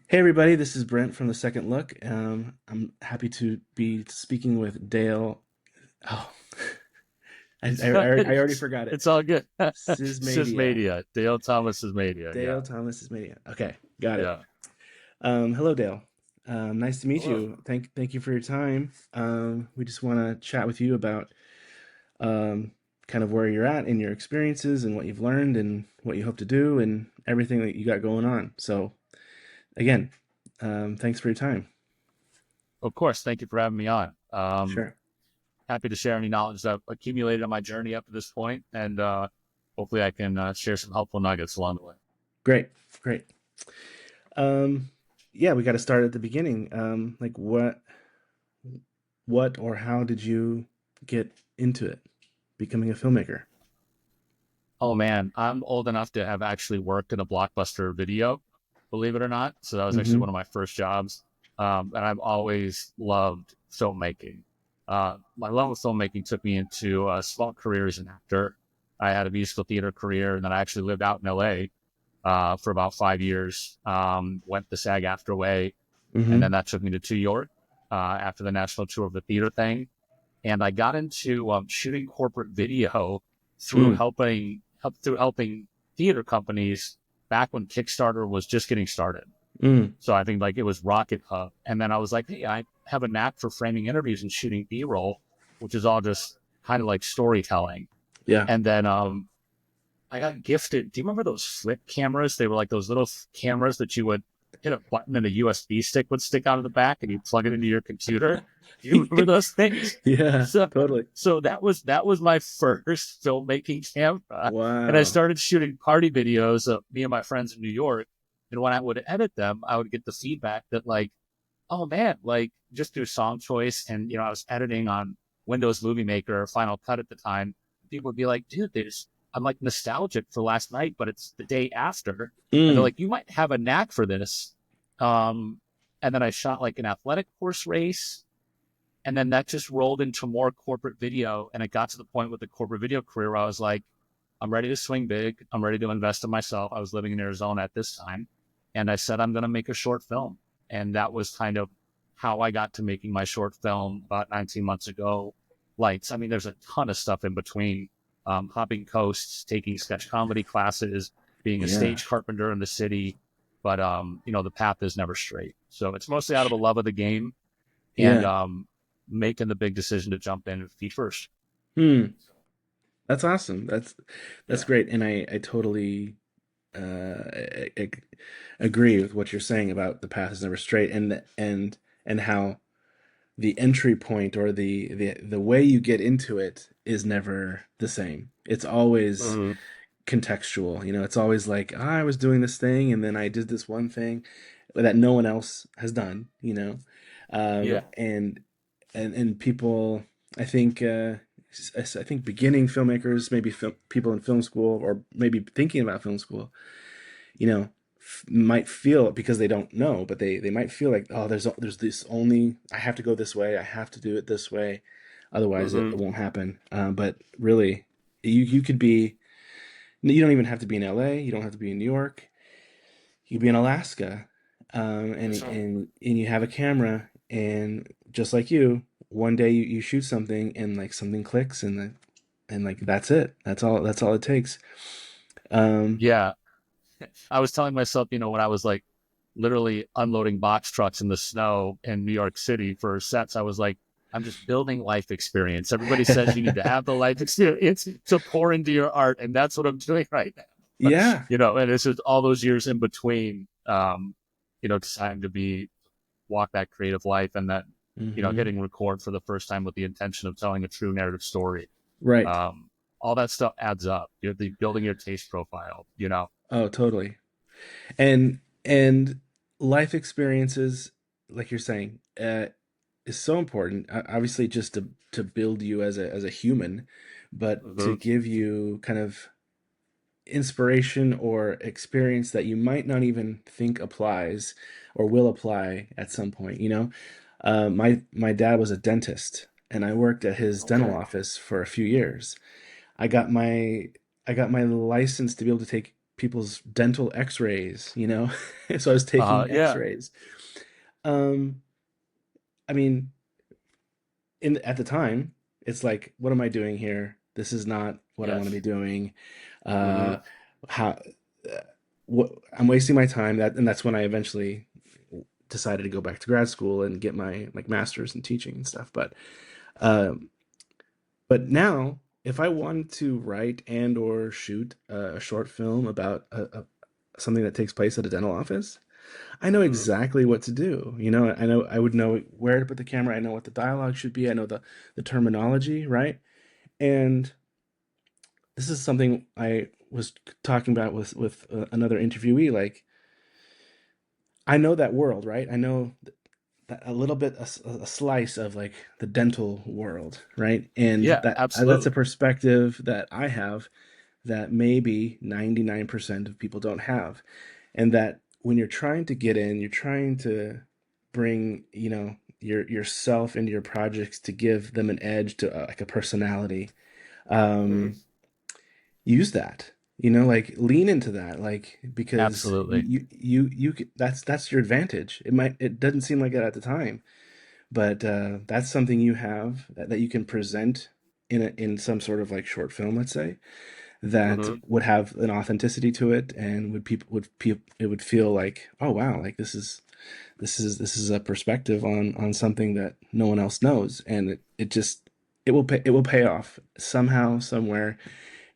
Hey everybody, this is Brent from the Second Look. I'm happy to be speaking with Dale. Oh, I already forgot it. It's all good. Cizmadia. Cizmadia, Dale Thomas Cizmadia. Dale Yeah, Thomas Cizmadia. Okay, got it. yeah. Hello Dale. Nice to meet Hello. you. Thank you for your time. We just want to chat with you about um, kind of where you're at in your experiences and what you've learned and what you hope to do and everything that you got going on. So again, thanks for your time. Of course. Thank you for having me on. Sure. Happy to share any knowledge that I've accumulated on my journey up to this point, and hopefully I can share some helpful nuggets along the way. Great, great. Um, yeah, we got to start at the beginning. Like what or how did you get into it, becoming a filmmaker? Oh man, I'm old enough to have actually worked in a blockbuster video, believe it or not. So that was actually Mm-hmm. one of my first jobs. And I've always loved filmmaking. My love of filmmaking took me into a small career as an actor. I had a musical theater career, and then I actually lived out in LA for about 5 years. Went the SAG-AFTRA way, and Mm-hmm. then that took me to New York after the national tour of the theater thing. And I got into shooting corporate video through Mm. helping theater companies back when Kickstarter was just getting started. Mm. So I think like it was Rocket Hub, and then I was like, hey, I have a knack for framing interviews and shooting B-roll, which is all just kind of like storytelling. Yeah. And then I got gifted. Do you remember those flip cameras? They were like those little cameras that you would hit a button and a USB stick would stick out of the back, and you plug it into your computer. Do you remember those things? Yeah, So, totally. so that was my first filmmaking camera, and I Wow. started shooting party videos of me and my friends in New York. And when I would edit them, I would get the feedback that like, oh man, like just through song choice, and I was editing on Windows Movie Maker or Final Cut at the time. People would be like, dude, I'm like nostalgic for last night, but it's the day after. And they're Mm. like, you might have a knack for this. Um, and then I shot like an athletic course race. And then that just rolled into more corporate video. And it got to the point with the corporate video career where I was like, I'm ready to swing big. I'm ready to invest in myself. I was living in Arizona at this time. And I said, I'm going to make a short film. And that was kind of how I got to making my short film about 19 months ago. Lights. I mean, there's a ton of stuff in between, hopping coasts, taking sketch comedy classes, being a Yeah. stage carpenter in the city. But, the path is never straight. So it's mostly out of a love of the game and Yeah. making the big decision to jump in feet first. Hmm. That's awesome. That's Yeah. great. And I totally agree with what you're saying about the path is never straight and how the entry point or the way you get into it is never the same. It's always Mhm. contextual. It's always like, I was doing this thing and then I did this one thing that no one else has done. Yeah. And people, I think, I think beginning filmmakers, maybe people in film school or maybe thinking about film school, you know, might feel because they don't know, but they might feel like, oh, there's this only, I have to go this way, I have to do it this way, otherwise it Hmm. won't happen. But really, you could be, you don't even have to be in LA, you don't have to be in New York, you could be in Alaska, and you have a camera, and just like you, one day you shoot something and like something clicks and like that's it. That's all it takes. Um, Yeah. I was telling myself, when I was like literally unloading box trucks in the snow in New York City for sets, I was like, I'm just building life experience. Everybody says you need to have the life experience to pour into your art. And that's what I'm doing right now. yeah. And it's just all those years in between, deciding to walk that creative life and that, Hmm. hitting record for the first time with the intention of telling a true narrative story. Right. Um, all that stuff adds up. You're building your taste profile. Oh, totally. And life experiences, like you're saying, is so important. Obviously, just to build you as a human, but to Mhm. give you kind of inspiration or experience that you might not even think applies or will apply at some point. My dad was a dentist, and I worked at his dental Okay. office for a few years. I got my I got my license to be able to take people's dental x-rays, you know? So I was taking Yeah. x-rays. Um, I mean, at the time, it's like, what am I doing here? This is not what I want to be Yes. doing. Uh, Hmm. how what I'm wasting my time. And that's when I eventually decided to go back to grad school and get my like master's in teaching and stuff. Um, but now, if I wanted to write and or shoot a short film about something that takes place at a dental office, I know Hmm. exactly what to do. You know, I would know where to put the camera. I know what the dialogue should be. I know the terminology, right? And this is something I was talking about with another interviewee. Like, I know that world, right? I know that a little bit, a slice of like the dental world, right? And Yeah, that's a absolutely. perspective that I have that maybe 99% of people don't have. And that when you're trying to get in, you're trying to bring, you know, yourself into your projects to give them an edge to like a personality. Hmm. Um, use that, you know, like lean into that, like because Absolutely. that's your advantage. It doesn't seem like it at the time, but that's something you have that you can present in some sort of like short film, let's say, that Hmm. would have an authenticity to it, and it would feel like, oh wow, like this is a perspective on something that no one else knows, and it just it will pay off somehow, somewhere.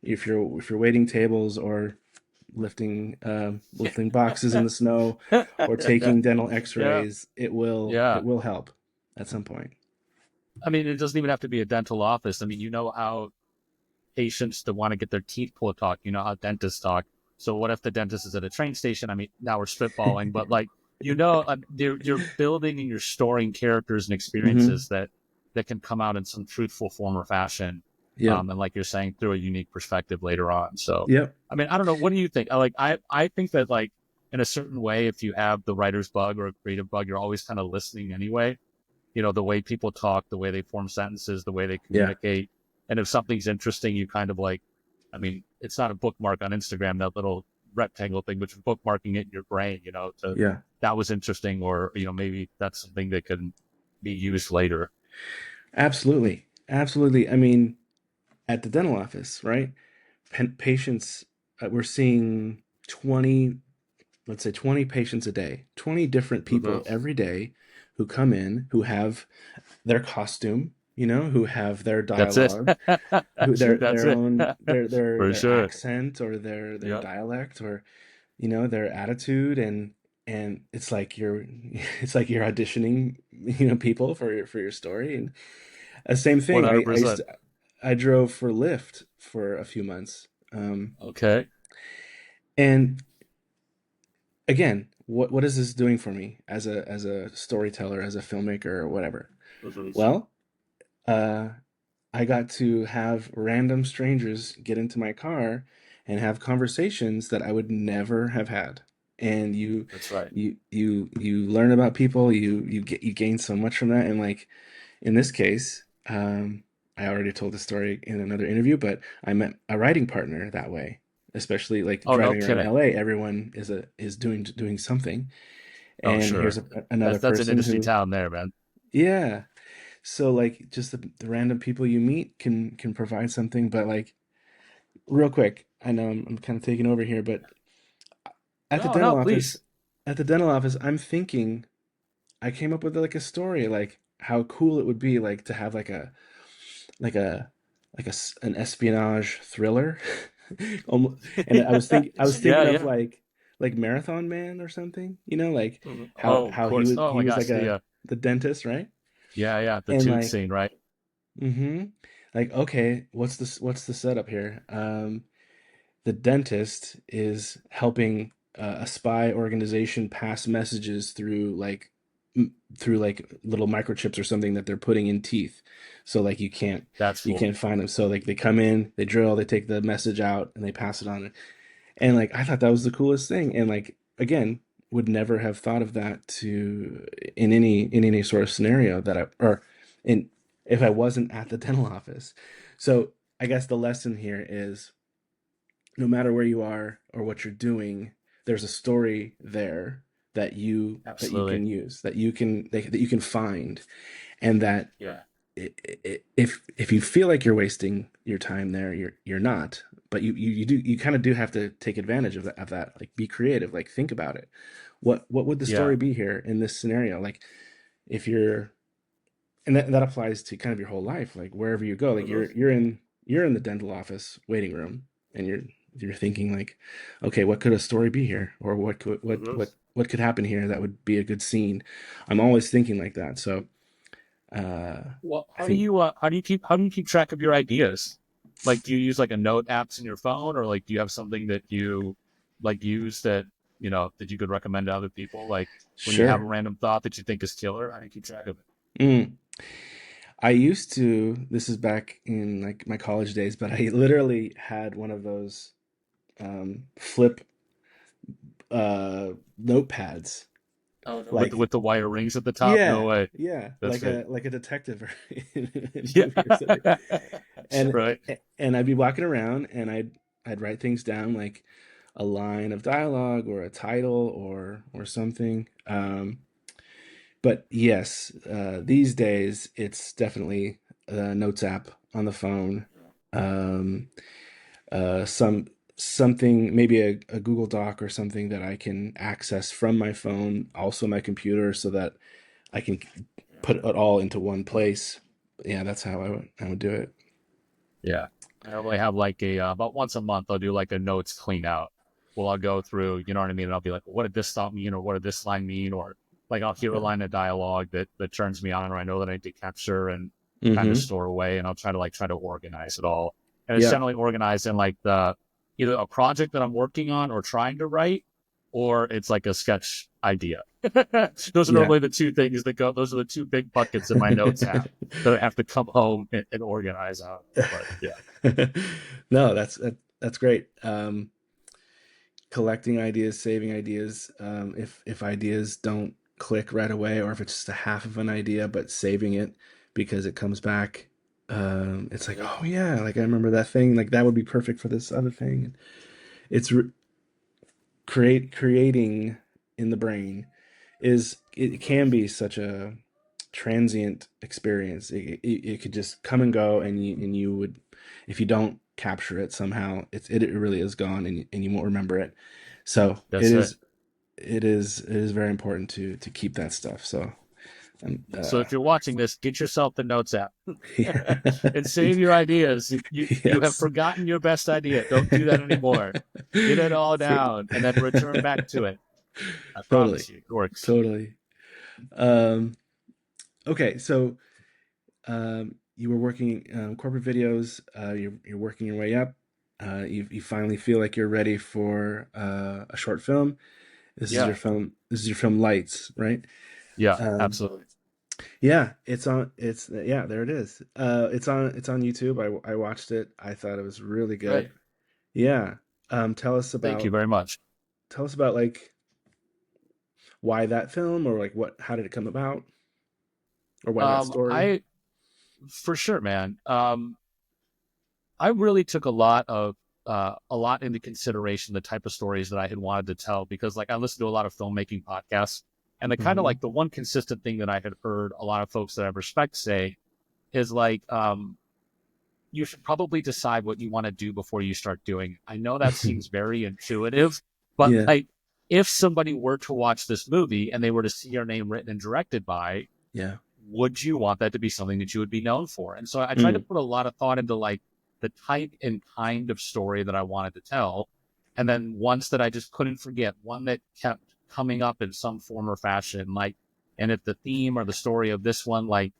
If you're waiting tables or lifting boxes in the snow or taking dental Yeah. x-rays, Yeah. it will help at some point. I mean, it doesn't even have to be a dental office. I mean, how patients that want to get their teeth pulled talk, how dentists talk. So what if the dentist is at a train station? I mean, now we're spitballing, but like, you're building and you're storing characters and Hmm. experiences that can come out in some truthful form or fashion. Yep. And like you're saying, through a unique perspective later on. So, Yep. I mean, I don't know. What do you think? I think that like in a certain way, if you have the writer's bug or a creative bug, you're always kind of listening anyway. The way people talk, the way they form sentences, the way they Yeah. communicate. And if something's interesting, you kind of like, I mean, it's not a bookmark on Instagram, that little rectangle thing, but you're bookmarking it in your brain, Yeah. that was interesting, or, maybe that's something that can be used later. Absolutely. Absolutely. I mean, at the dental office, right? Patients, we're seeing 20, let's say 20 patients a day, 20 different Hmm. people every day who come in, who have their costume, you know, who have their That's it. dialogue, who That's their it. own For their sure. accent or their Yeah. dialect, or you know, their attitude, and it's like you're auditioning, you know, people for your story. And same thing, I used 100%. to, I drove for Lyft for a few months. Okay. And again, what is this doing for me as a storyteller, as a filmmaker, or whatever? Hmm. Well, uh, I got to have random strangers get into my car and have conversations that I would never have had. And That's right. you learn about people, you gain so much from that. And like in this case, I already told the story in another interview, but I met a writing partner that way. Especially like Oh, no driving around kidding. LA, everyone is doing something. Oh, And here's sure. another That's an person industry who, town there, man. yeah. So like just the random people you meet can provide something. But like real quick, I know I'm kind of taking over here, but at the No, dental no, office, please. I'm thinking I came up with like a story, like how cool it would be like to have like a an espionage thriller. And I was Yeah, thinking of yeah. like Marathon Man or something, you know, like Mhm. Oh, of how course. Oh he my was gosh. like the dentist, right? Yeah, the And tube like scene, right? mm-hmm. Like, okay, what's the setup here? The dentist is helping a spy organization pass messages through through like little microchips or something that they're putting in teeth. So like That's you cool. can't find them. So like they come in, they drill, they take the message out, and they pass it on. And like I thought that was the coolest thing. And like again, would never have thought of that to in any sort of scenario that I or in if I wasn't at the dental office. So I guess the lesson here is no matter where you are or what you're doing, there's a story there that you Absolutely. can use, that you can find, and that Yeah. if you feel like you're wasting your time there, you're not. But you kind of do have to take advantage of that. Like, be creative. Like, think about it. What would the Yeah. story be here in this scenario? Like, if you're and that applies to kind of your whole life. Like, wherever you go, like Hmm. you're in the dental office waiting room, and you're thinking like, okay, what could a story be here, or Hmm. what could happen here that would be a good scene. I'm always thinking like that. So Well, I think how do you keep track of your ideas? Like, do you use like a note apps in your phone, or like do you have something that you like use that that you could recommend to other people? Like when you have a sure. random thought that you think is killer, how do you keep track of it? Mm. I used to. This is back in like my college days, but I literally had one of those flip notepads. Oh, no. With Like, the wire rings at the top? No yeah, way. yeah, That's great. like a detective in a Yeah. movie or something. And Right. I'd be walking around, and I'd write things down, like a line of dialogue or a title or something. But yes, these days it's definitely a notes app on the phone. Um, something, maybe a Google Doc or something that I can access from my phone, also my computer, so that I can put it all into one place. Yeah, that's how I would do it. Yeah. I normally have like a about once a month I'll do like a notes clean out. Well, I'll go through, you know what I mean? And I'll be like, what did this thought mean, or what did this line mean? Or like I'll hear a Yeah. line of dialogue that turns me on, or I know that I need to capture and kind of Mm-hmm. store away, and I'll try to organize it all. And it's Yeah. generally organized in like the either a project that I'm working on or trying to write, or it's like a sketch idea. Those are Yeah. normally the two things that go. Those are the two big buckets in my notes app that I have to come home and organize out. But yeah. No, that's great. Collecting ideas, saving ideas. If ideas don't click right away, or if it's just a half of an idea, but saving it because it comes back, it's like, oh yeah, like I remember that thing. Like, that would be perfect for this other thing. It's creating in the brain is, it can be such a transient experience. It could just come and go, and you would, if you don't capture it somehow, it really is gone, and you won't remember it. So That's it. it is very important to keep that stuff. So So if you're watching this, get yourself the notes app yeah. and save your ideas. You have Yes. forgotten your best idea. Don't do that anymore. Get it all For- down and then return back to it. I totally, promise you, it works. totally. Um, okay, so you were working corporate videos. You're working your way up. You finally feel like you're ready for a short film. This is your Yeah, film. This is your film Lights, right? yeah, Um, absolutely. yeah, it's on. It's yeah, there it is. It's on YouTube. I watched it. I thought it was really good. Great. Yeah. Thank you very much. Tell us about like why that film, or like what how did it come about, or why that story. I for sure, man. I really took a lot into consideration the type of stories that I had wanted to tell because like I listened to a lot of filmmaking podcasts and the kind of Hmm. like the one consistent thing that I had heard a lot of folks that I respect say is like you should probably decide what you want to do before you start doing it. I know that seems very intuitive, but Yeah. like if somebody were to watch this movie and they were to see your name written and directed by, Yeah. would you want that to be something that you would be known for? And so I tried to Mm. put a lot of thought into like the type and kind of story that I wanted to tell. And then ones that I just couldn't forget, one that kept coming up in some form or fashion. Like, and if the theme or the story of this one, like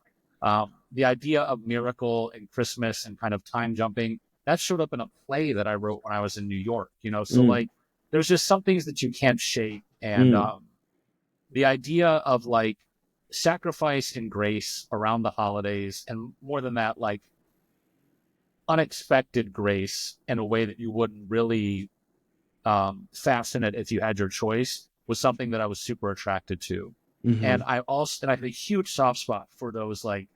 the idea of miracle and Christmas and kind of time jumping, that showed up in a play that I wrote when I was in New York, So Mm. like, there's just some things that you can't shake. And Mm. the idea of like sacrifice and grace around the holidays, and more than that, like unexpected grace in a way that you wouldn't really fasten it if you had your choice, was something that I was super attracted to. Hmm. And I have a huge soft spot for those like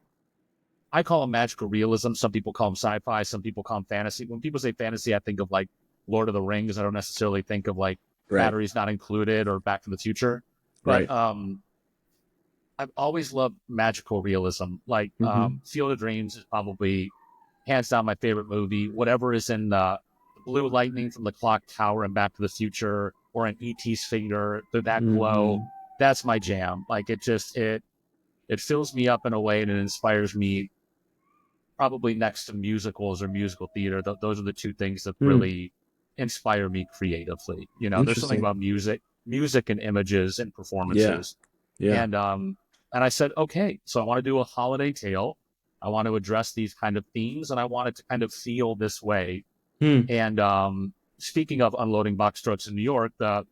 I call them magical realism. Some people call them sci-fi. Some people call them fantasy. When people say fantasy, I think of like Lord of the Rings, I don't necessarily think of like Right. batteries not included or Back to the Future. But Right. I've always loved magical realism. Like Mm-hmm. Field of Dreams is probably hands down my favorite movie. Whatever is in the blue lightning from the clock tower and Back to the Future, or in E.T.'s finger, that glow, Mm-hmm. that's my jam. Like it fills me up in a way and it inspires me. Probably next to musicals or musical theater, those are the two things that Hmm. really inspire me creatively. You know, there's something Interesting. about music and images and Yeah. performances. Yeah. And I said, okay, so I want to do a holiday tale. I want to address these kind of themes, and I want it to kind of feel this way. Hmm. And speaking of unloading box trucks in New York, the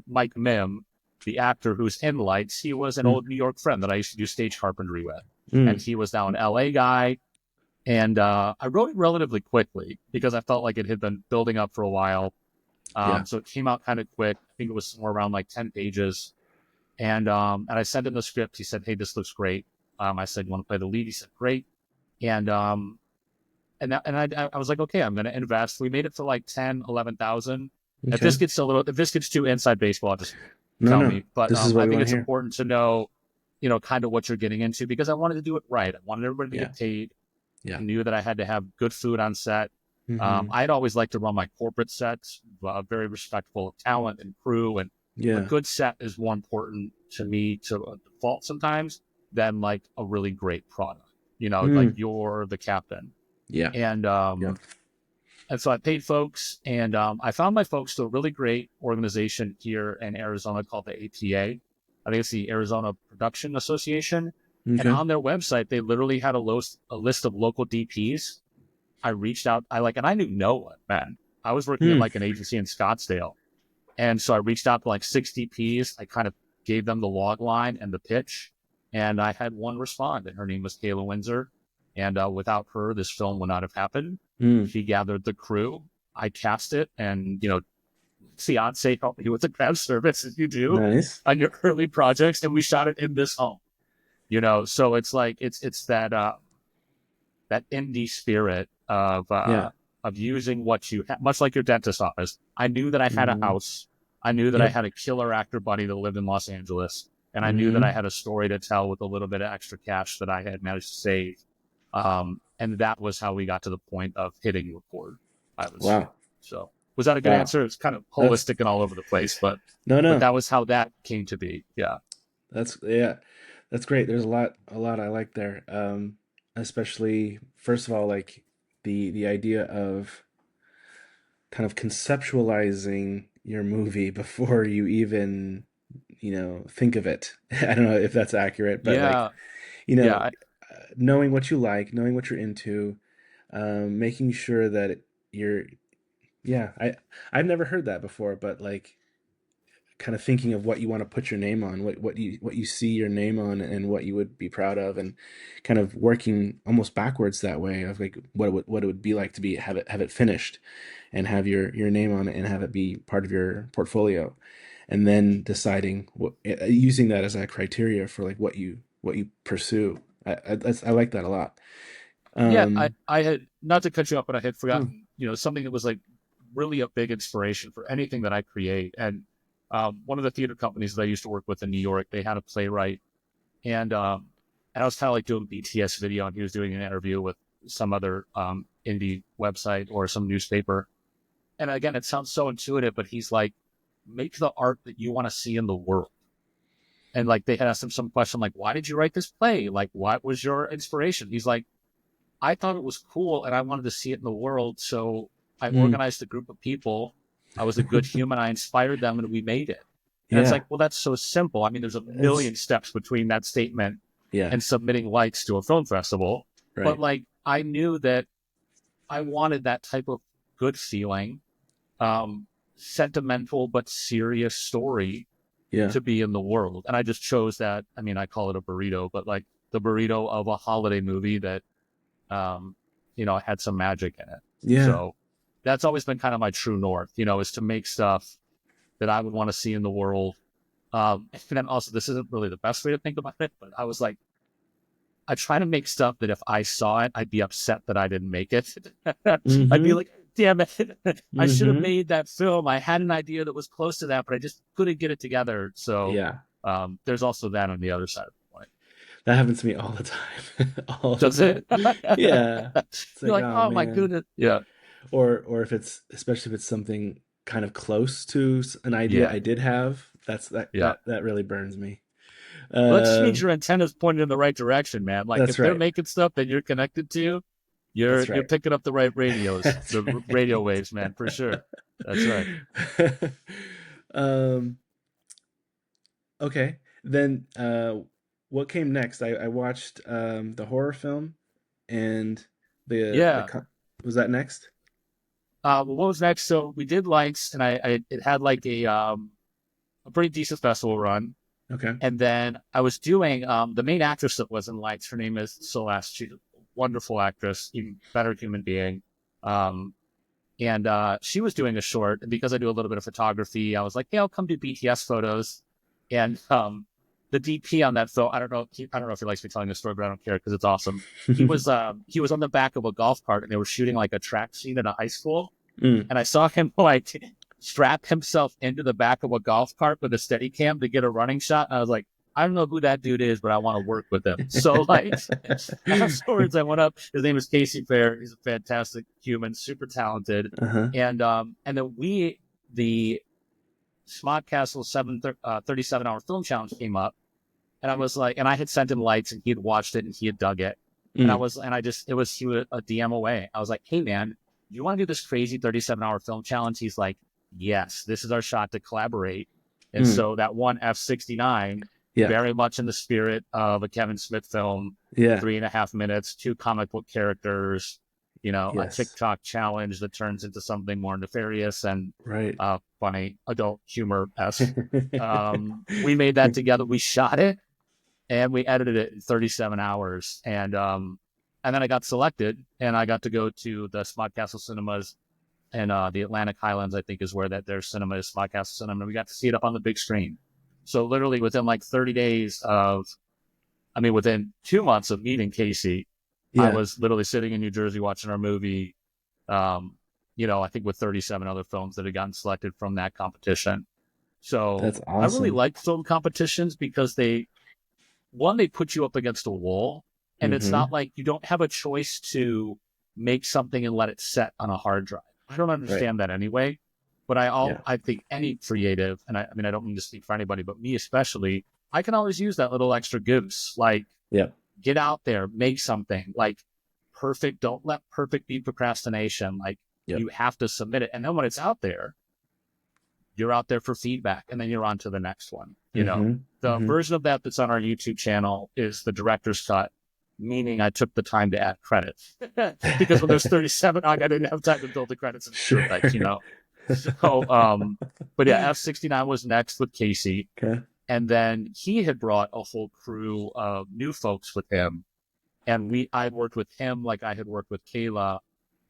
Mike Mim, the actor who's in Lights, he was an Hmm. old New York friend that I used to do stage carpentry with, and Hmm. he was now an LA guy. And I wrote it relatively quickly because I felt like it had been building up for a while. Yeah. So it came out kind of quick. I think it was somewhere around like 10 pages. And I sent him the script. He said, "Hey, this looks great." I said, "You want to play the lead?" He said, "Great." And I was like, "Okay, I'm going to invest." We made it for like 10, 11,000. Okay. If this gets too inside baseball, just No, tell no. me. But This is what I we think want to it's hear. important to know, kind of what you're getting into, because I wanted to do it right. I wanted everybody to Yeah. get paid. I Yeah. knew that I had to have good food on set. Mm-hmm. I'd always liked to run my corporate sets, very respectful of talent and crew. And a Yeah. good set is more important to me to a default sometimes than like a really great product. Like Hmm. you're the captain. Yeah. And Yeah. so I paid folks, and I found my folks to a really great organization here in Arizona called the APA. I think it's the Arizona Production Association. And Okay. on their website, they literally had a list of local DPs. I reached out, and I knew no one, man. I was working at Hmm. like an agency in Scottsdale. And so I reached out to like 6 DPs. I kind of gave them the log line and the pitch. And I had one respond, and her name was Kayla Windsor. And without her, this film would not have happened. Hmm. She gathered the crew. I cast it, and fiance helped me with the craft service as you do Nice. on your early projects, and we shot it in this home. So it's like it's that indie spirit Yeah. of using what you have, much like your dentist office. I knew that I had a Mm-hmm. house. I knew that I Yep. had a killer actor buddy that lived in Los Angeles, and I knew that I Mm-hmm. had a story to tell with a little bit of extra cash that I had managed to save. And that was how we got to the point of hitting record. I was Wow. so was that a good Wow. answer? It's kind of That's holistic and all over the place, but no, no. that was how that came to be. Yeah. That's yeah. That's great. There's a lot I like there. Especially first of all, like the idea of kind of conceptualizing your movie before you even, think of it. I don't know if that's accurate, but like, Yeah. you Yeah. know, knowing what you like, knowing what you're into, making sure that you're, yeah, I've never heard that before, but like kind of thinking of what you want to put your name on, what you see your name on, and what you would be proud of, and kind of working almost backwards that way of like what it would be like to be have it finished, and have your name on it and have it be part of your portfolio, and then deciding using that as a criteria for like what you pursue. I like that a lot. Yeah, I, Um, I had not to cut you off, but I had hmm, forgotten, something that was like really a big inspiration for anything that I create. And one of the theater companies that I used to work with in New York, they had a playwright, and I was kind of like doing BTS video, and he was doing an interview with some other indie website or some newspaper. And again, it sounds so intuitive, but he's like, make the art that you want to see in the world. And like they had asked him some question like, why did you write this play? Like, what was your inspiration? He's like, I thought it was cool and I wanted to see it in the world. So I hmm. organized a group of people. I was a good human. I inspired them and we made it. And it's Yeah, like, well, that's so simple. I mean, there's a it's million steps between that statement yeah, and submitting lights to a film festival. But right, like, I knew that I wanted that type of good feeling, um, sentimental but serious story yeah, to be in the world. And I just chose that. I mean, I call it a burrito, but like the burrito of a holiday movie that um, had some magic in it. yeah. So that's always been kind of my true north, is to make stuff that I would want to see in the world. And then also, this isn't really the best way to think about it, but I was like, I try to make stuff that if I saw it, I'd be upset that I didn't make it. I'd be Mm-hmm. like, damn it. I should have Mm-hmm. made that film. I had an idea that was close to that, but I just couldn't get it together. So Yeah. there's also that on the other side of the point. That happens to me all the time. All the Does time. it? Yeah. It's You're like, like, oh oh my man. goodness. Yeah. Or if it's, especially if it's something kind of close to an idea Yeah. I did have, Yeah. that really burns me. Well, that just Uh, means your antenna's pointed in the right direction, man. Like if that's they're right. making stuff that you're connected to, That's you're right. picking up the right radios, That's the right. radio waves, man, for sure. That's right. um, okay. Then what came next? I watched the horror film and Yeah. was that next? What was next? So we did lights, and I it had like a pretty decent festival run. Okay. And then I was doing the main actress that was in lights. Her name is Celeste. She's a wonderful actress, even better human being. Um, and she was doing a short, and because I do a little bit of photography, I was like, "Hey, I'll come do BTS photos." And the DP on that film, I don't know if he likes me telling the story, but I don't care because it's awesome. He was on the back of a golf cart, and they were shooting like a track scene at a high school, Mm. and I saw him like strap himself into the back of a golf cart with a steady cam to get a running shot. And I was like, I don't know who that dude is, but I want to work with him. So like afterwards I went up, his name is Casey Fair. He's a fantastic human, super talented. Uh-huh. And then the Smod Castle 37-hour film challenge came up, and I was like, and I had sent him lights, and he had watched it, and he had dug it, and Mm. he was a DM away. I was like, hey man, you want to do this crazy 37-hour film challenge? He's like, yes, this is our shot to collaborate. And Mm. so that one F-69, Yeah. very much in the spirit of a Kevin Smith film, Yeah. 3.5 minutes, two comic book characters, a Yes. TikTok challenge that turns into something more nefarious and Right. funny adult humor esque. We made that together. We shot it and we edited it in 37 hours. And then I got selected, and I got to go to the Smod Castle Cinemas and the Atlantic Highlands, I think, is where that their cinema is, Smod Castle Cinema. And we got to see it up on the big screen. So literally within like 30 days of, I mean, within 2 months of meeting Casey, I Yeah. was literally sitting in New Jersey watching our movie. Um, I think with 37 other films that had gotten selected from that competition. So That's I really awesome. like film competitions because they put you up against a wall, and it's Mm-hmm. not like you don't have a choice to make something and let it set on a hard drive. I don't Right. understand that anyway, but Yeah. I think any creative, and I mean I don't mean to speak for anybody, but me especially, I can always use that little extra goose. Like Yep. get out there, make something. Like perfect, don't let perfect be procrastination. Like Yep. you have to submit it, and then when it's out there, you're out there for feedback, and then you're on to the next one. Mm-hmm. The Mm-hmm. version of that that's on our YouTube channel is the director's cut, meaning I took the time to add credits because when there's 37, I didn't have time to build the credits and Sure. ensure that. So, but yeah, F-69 was next with Casey, Okay. and then he had brought a whole crew of new folks with him, and I worked with him like I had worked with Kayla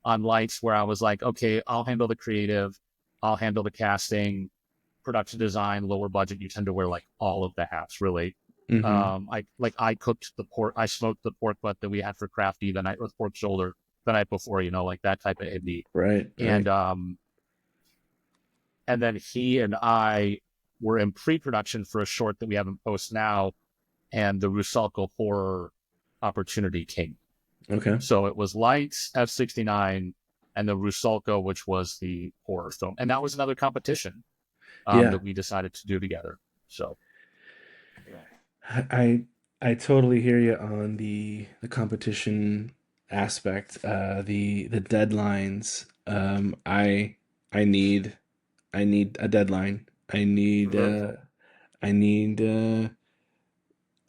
on lights, where I was like, okay, I'll handle the creative, I'll handle the casting, production design, lower budget. You tend to wear like all of the hats, really. Mm-hmm. I cooked the pork, I smoked the pork butt that we had for crafty the night with pork shoulder the night before, like that type of indie. Right. And Right. and then he and I were in pre-production for a short that we have in post now, and the Rusalka horror opportunity came. Okay. So it was Lights, F-69, and the Rusalka, which was the horror film. And that was another competition Yeah. that we decided to do together. So, I I totally hear you on the competition aspect. The deadlines. I need a deadline. I need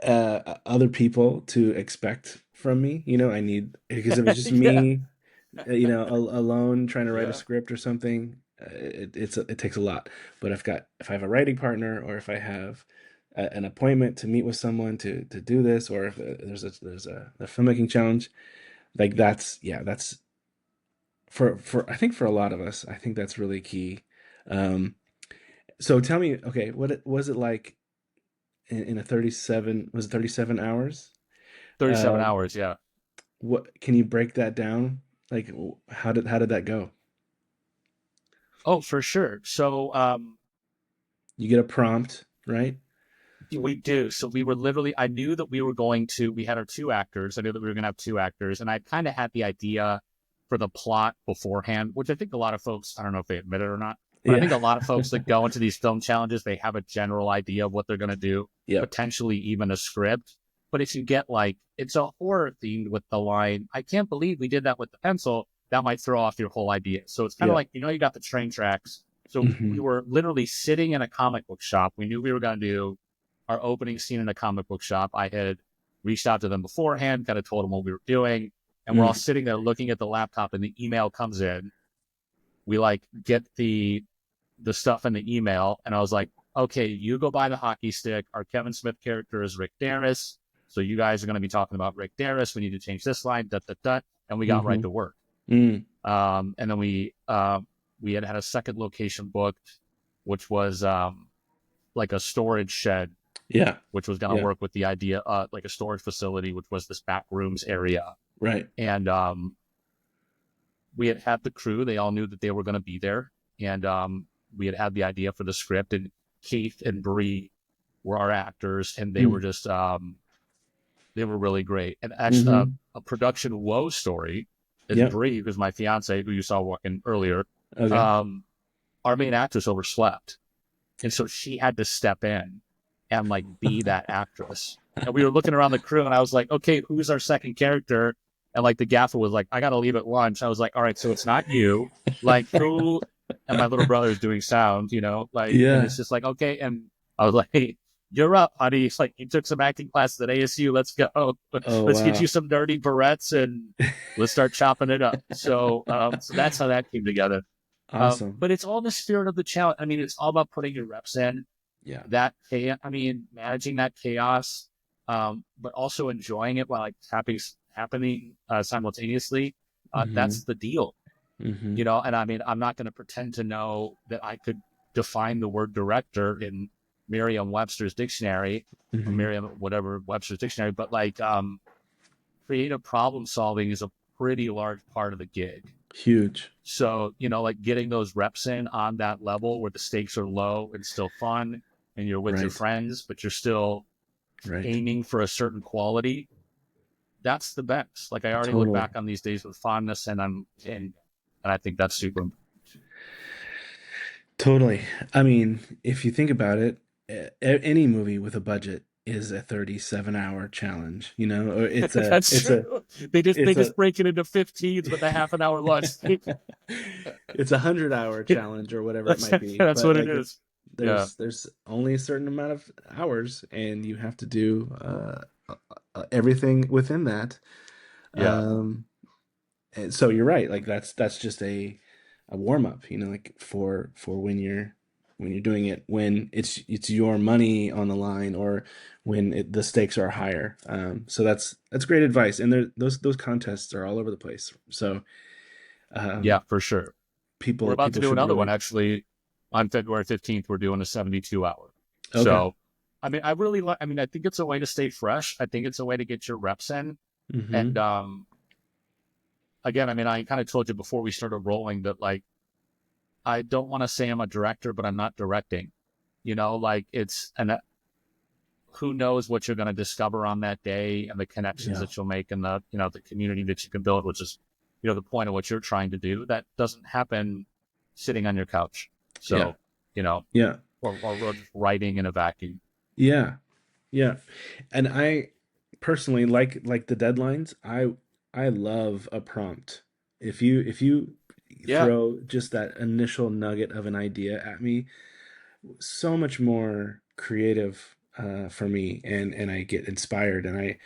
other people to expect from me. I need, because if it's just yeah, me, alone trying to write a yeah, script or something, it takes a lot. But if I have a writing partner, or if I have an appointment to meet with someone to do this, or if there's a filmmaking challenge, like that's for I think for a lot of us, I think that's really key. Um, so tell me, okay, was it like in a 37, was it 37 hours? 37 Um, hours. Yeah. what can you break that down? Like how did that go? Oh, for sure. So You get a prompt, right? we do. So we were literally, I knew that we were going to, we had our two actors. I knew that we were going to have two actors. And I kind of had the idea for the plot beforehand, which I think a lot of folks, I don't know if they admit it or not, but I think Yeah. a lot of folks that go into these film challenges, they have a general idea of what they're going to do, Yep. potentially even a script. But if you get like, it's a horror themed with the line, I can't believe we did that with the pencil, that might throw off your whole idea. So it's kind of Yep. like, you got the train tracks. So we Hmm. were literally sitting in a comic book shop. We knew we were going to do our opening scene in a comic book shop. I had reached out to them beforehand, kind of told them what we were doing, and we're all Mm. sitting there looking at the laptop, and the email comes in. We like get the stuff in the email, and I was like, okay, you go buy the hockey stick. Our Kevin Smith character is Rick Darris, so you guys are going to be talking about Rick Darris. We need to change this line, da da da, and we got right Hmm. to work. Mm. And then we had a second location booked, which was like a storage shed Yeah. which was going to Yeah. work with the idea, like a storage facility, which was this back rooms area. Right. And we had the crew; they all knew that they were going to be there, and we had the idea for the script. And Keith and Bree were our actors, and they were Mm. just they were really great. And actually, Hmm. a production woe story is Yep. Bree, who's my fiance, who you saw walking earlier. Okay. Um, our main actress overslept. And so she had to step in and like be that actress. And we were looking around the crew and I was like, okay, who's our second character? And like the gaffer was like, I got to leave at lunch. I was like, all right, so it's not you. Like who? And my little brother is doing sound, like, and Yeah. it's just like, okay. And I was like, hey, you're up, honey. It's like, you took some acting classes at ASU. Let's go. Oh, Let's get you wow. some dirty barrettes and let's start chopping it up. So that's how that came together. Awesome. But it's all the spirit of the challenge. I mean, it's all about putting your reps in. Yeah. That chaos. I mean, managing that chaos, but also enjoying it while like happening simultaneously. Hmm. That's the deal, Hmm. And I mean, I'm not going to pretend to know that I could define the word director in Merriam-Webster's dictionary or Hmm. Merriam whatever Webster's dictionary, but like creative problem solving is a pretty large part of the gig. Huge. So, like getting those reps in on that level where the stakes are low and still fun and you're with your Right. friends, but you're still Right. aiming for a certain quality, that's the best. Like I already look Totally. back on these days with fondness and I think that's super important. Totally. I mean, if you think about it, any movie with a budget is a 37-hour challenge, or That's true. They it's a just break it into 15s with a half an hour lunch. it's a 100-hour challenge or whatever it might be. That's But what it like is. Yeah. there's only a certain amount of hours and you have to do everything within that. Yeah. Um and so you're right. Like that's just a warm up, like for when you're doing it when it's your money on the line or when the stakes are higher. So that's great advice. And those contests are all over the place. So Yeah, um, for sure. We're about to people do should another one really. actually on February 15th. We're doing a 72-hour. Okay. So, I mean, I really like, I mean, I think it's a way to stay fresh. I think it's a way to get your reps in. And Hmm. again, I mean, I kind of told you before we started rolling that like, I don't want to say I'm a director, but I'm not directing, like and who knows what you're going to discover on that day and the connections Yeah. that you'll make and the community that you can build, which is, the point of what you're trying to do. That doesn't happen sitting on your couch. Yeah. So, you know, Yeah. or just writing in a vacuum. Yeah. Yeah. And I personally like the deadlines. I love a prompt. If you Yeah. throw just that initial nugget of an idea at me, so much more creative for me, and I get inspired, and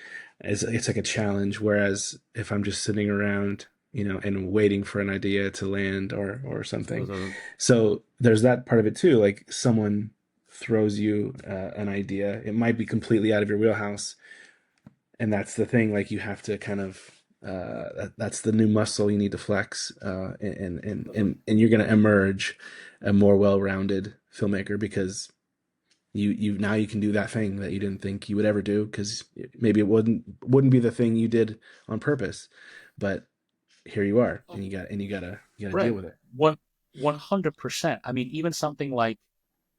it's like a challenge. Whereas if I'm just sitting around, and waiting for an idea to land or something, so there's that part of it too. Like someone throws you an idea, it might be completely out of your wheelhouse, and that's the thing. Like you have to kind of that's the new muscle you need to flex, and you're going to emerge a more well-rounded filmmaker because you now you can do that thing that you didn't think you would ever do because maybe it wouldn't be the thing you did on purpose, but here you are, and you gotta deal Right. with it. One 100%. I mean, even something like,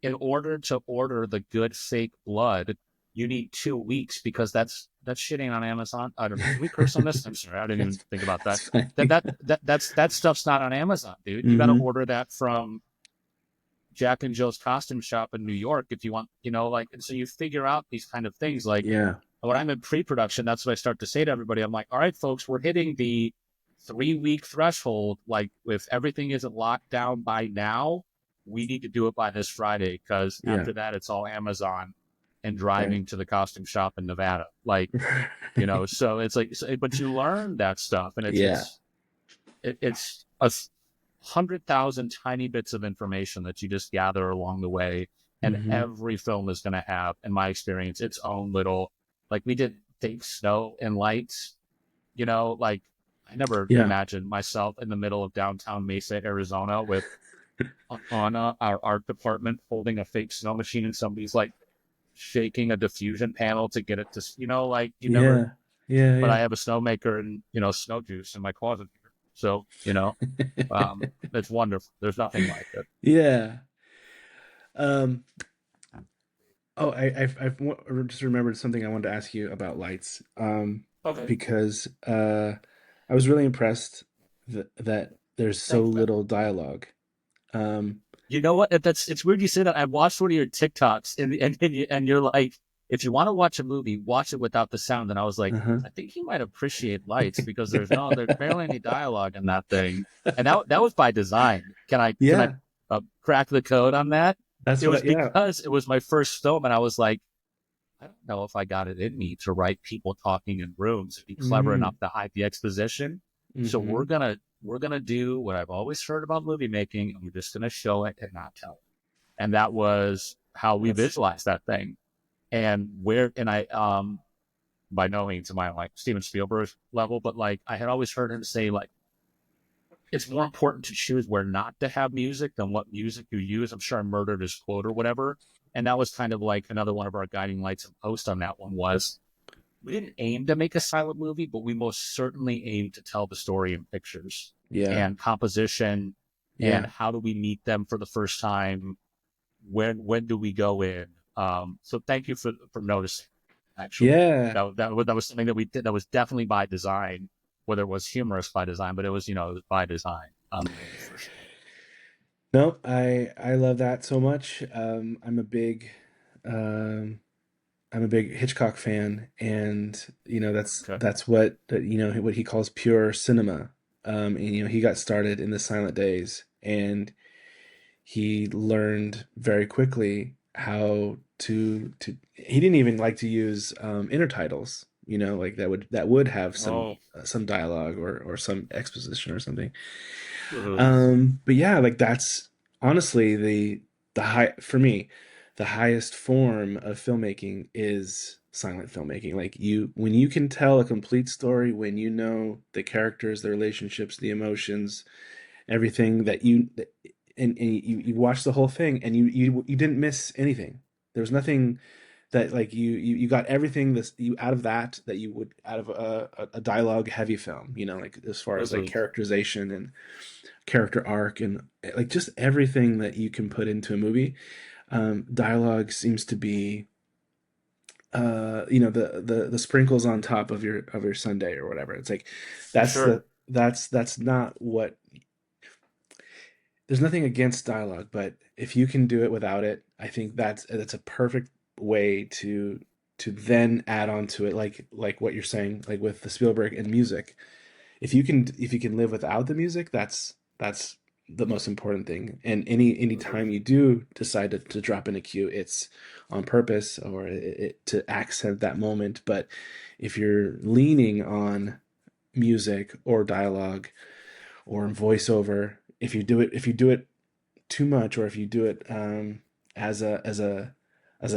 in order to order the good fake blood, you need 2 weeks, because that's shitting on Amazon. I don't know. Can we curse on this? I'm sorry, I didn't even That's think about that. that's fine. That stuff's not on Amazon, dude. You got to Hmm. order that from Jack and Jill's costume shop in New York if you want, like, and so you figure out these kind of things. Like, Yeah. when I'm in pre-production, that's what I start to say to everybody. I'm like, all right, folks, we're hitting the 3 week threshold. Like, if everything isn't locked down by now, we need to do it by this Friday, because Yeah. after that, it's all Amazon and Right. driving to the costume shop in Nevada. Like, so it's like, but you learn that stuff, and Yeah. it's a 100,000 tiny bits of information that you just gather along the way. And Hmm. every film is going to have, in my experience, its own little, like, we did fake snow and lights, like, I never Yeah. imagined myself in the middle of downtown Mesa, Arizona, with on our art department holding a fake snow machine, and somebody's like shaking a diffusion panel to get it to, like, you never, Yeah. Yeah. but I Yeah. have a snowmaker and, snow juice in my closet here. So, it's wonderful. There's nothing like it. Yeah. Um, oh, just remembered something I wanted to ask you about lights. Okay. Because I was really impressed that there's so Thanks, man. little dialogue. Um, You know what? It's weird you say that. I watched one of your TikToks, and you're like, if you want to watch a movie, watch it without the sound. And I was like, uh-huh. I think he might appreciate lights, because there's barely any dialogue in that thing, and that was by design. Can I Yeah, crack the code on that? that's It what. was Yeah. because it was my first film, and I was like, I don't know if I got it in me to write people talking in rooms and be clever enough Mm, to hide the exposition. So we're mm-hmm. gonna we're gonna do what I've always heard about movie making, and we're just gonna show it and not tell it. And that was how we That's visualized that thing. And by no means am I like Steven Spielberg level, but like, I had always heard him say, like, it's more important to choose where not to have music than what music you use. I'm sure I murdered his quote or whatever. And that was kind of like another one of our guiding lights and post on that one was, we didn't aim to make a silent movie, but we most certainly aimed to tell the story in pictures yeah, and composition, and yeah, how do we meet them for the first time? When do we go in? So thank you for noticing. Actually, yeah, that was something that we did. That was definitely by design. Whether it was humorous by design, but it was by design. For sure. no, I love that so much. Um, I'm a big Hitchcock fan, and Okay. that's what what he calls pure cinema. And he got started in the silent days, and he learned very quickly how to. He didn't even like to use intertitles, like that would have Oh. some dialogue or some exposition or something. Uh, But yeah, like that's honestly the high for me, the highest form of filmmaking is silent filmmaking. Like when you can tell a complete story, when you know the characters, the relationships, the emotions, everything and you watch the whole thing and you didn't miss anything. There was nothing that like you got everything this you out of that you would out of a dialogue heavy film, like as far as like uh, characterization and character arc and like just everything that you can put into a movie. Dialogue seems to be the sprinkles on top of your sundae or whatever. It's like for that's sure. that's not what. There's nothing against dialogue, but if you can do it without it, I think that's a perfect way to then add on to it, like what you're saying, like with the Spielberg and music. If you can live without the music, that's the most important thing. And any time you do decide to drop in a cue, it's on purpose or to accent that moment. But if you're leaning on music or dialogue or voiceover, if you do it too much, or if you do it as a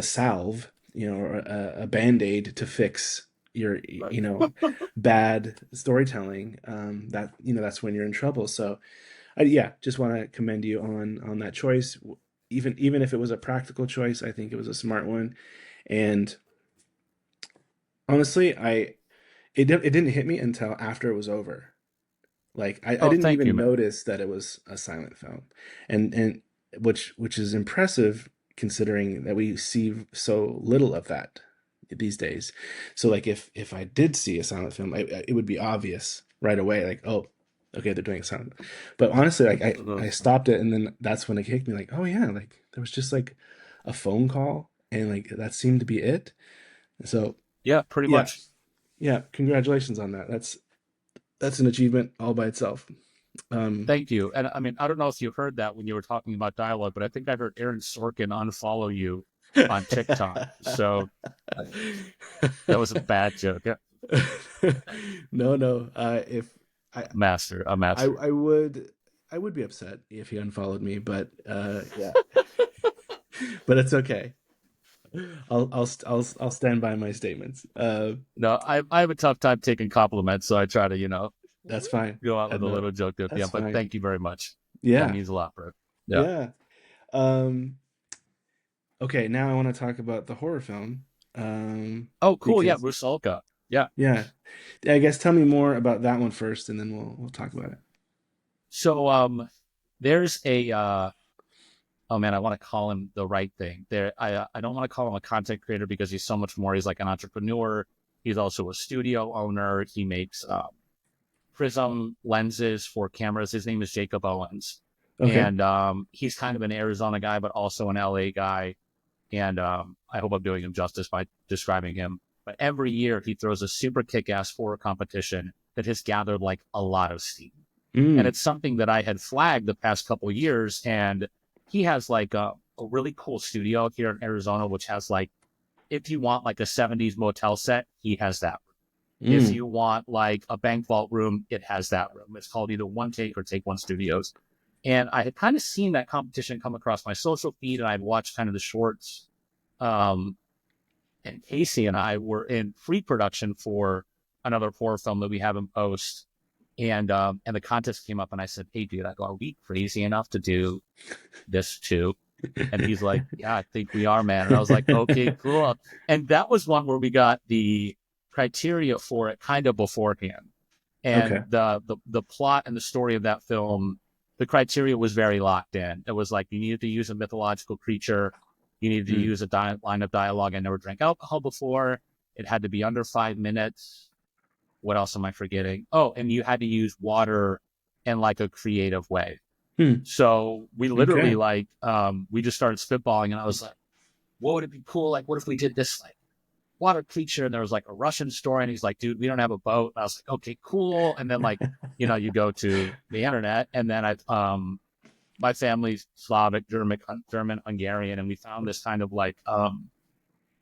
salve, or a band-aid to fix your Right. bad storytelling, that's when you're in trouble. So yeah, just want to commend you on that choice. Even if it was a practical choice, I think it was a smart one. And honestly, it didn't hit me until after it was over. Like I Oh, didn't thank you, even man. notice that it was a silent film, and which is impressive considering that we see so little of that these days. So like if I did see a silent film, it would be obvious right away, like, oh, okay, they're doing a silent. But honestly, like I stopped it, and then that's when it kicked me, like, oh yeah, like there was just like a phone call, and like that seemed to be it. So Yeah, pretty yeah, much. yeah, congratulations on that. That's an achievement all by itself. Um, Thank you. And I mean, I don't know if you heard that when you were talking about dialogue, but I think I heard Aaron Sorkin unfollow you on TikTok. So that was a bad joke. Yeah. no, no. If I, Master, a I, master. I would, I would be upset if he unfollowed me, but yeah, but it's okay. I'll stand by my statements. No, I have a tough time taking compliments, so I try to, That's fine. go out with a No, little joke at the that's end. But fine. thank you very much. That Yeah, means a lot, bro. Yeah. yeah. Um, okay, now I want to talk about the horror film. Oh, cool. Yeah, Because Rusalka. Yeah. yeah, I guess tell me more about that one first, and then we'll talk about it. So there's a oh man, I want to call him the right thing. I don't want to call him a content creator because he's so much more. He's like an entrepreneur. He's also a studio owner. He makes prism lenses for cameras. His name is Jacob Owens, Okay. and he's kind of an Arizona guy, but also an LA guy. And I hope I'm doing him justice by describing him. But every year he throws a super kick-ass horror competition that has gathered like a lot of steam, and Mm, it's something that I had flagged the past couple of years. And he has like a really cool studio here in Arizona, which has like, if you want like a 70s motel set, he has that. If mm. you want like a bank vault room, it has that room. It's called either One Take or Take One Studios. And I had kind of seen that competition come across my social feed, and I'd watched kind of the shorts. Um, and Casey and I were in pre-production for another horror film that we have in post, and the contest came up, and I said, "Hey, dude, I go, are we crazy enough to do this too?" And he's like, "Yeah, I think we are, man." And I was like, "Okay, cool." And that was one where we got the criteria for it kind of beforehand, and Okay. the plot and the story of that film, the criteria was very locked in. It was like you needed to use a mythological creature, you needed to Mm, use a line of dialogue. I never drank alcohol before. It had to be under 5 minutes. What else am I forgetting? Oh, and you had to use water in like a creative way. mm. So we literally Okay. like we just started spitballing, and I was like, what would it be cool? Like, what if we did this like water creature? And there was like a Russian story, and he's like, dude, we don't have a boat. And I was like, okay, cool. And then like, you go to the internet, and then I my family's Slavic, German, Hungarian, and we found this kind of like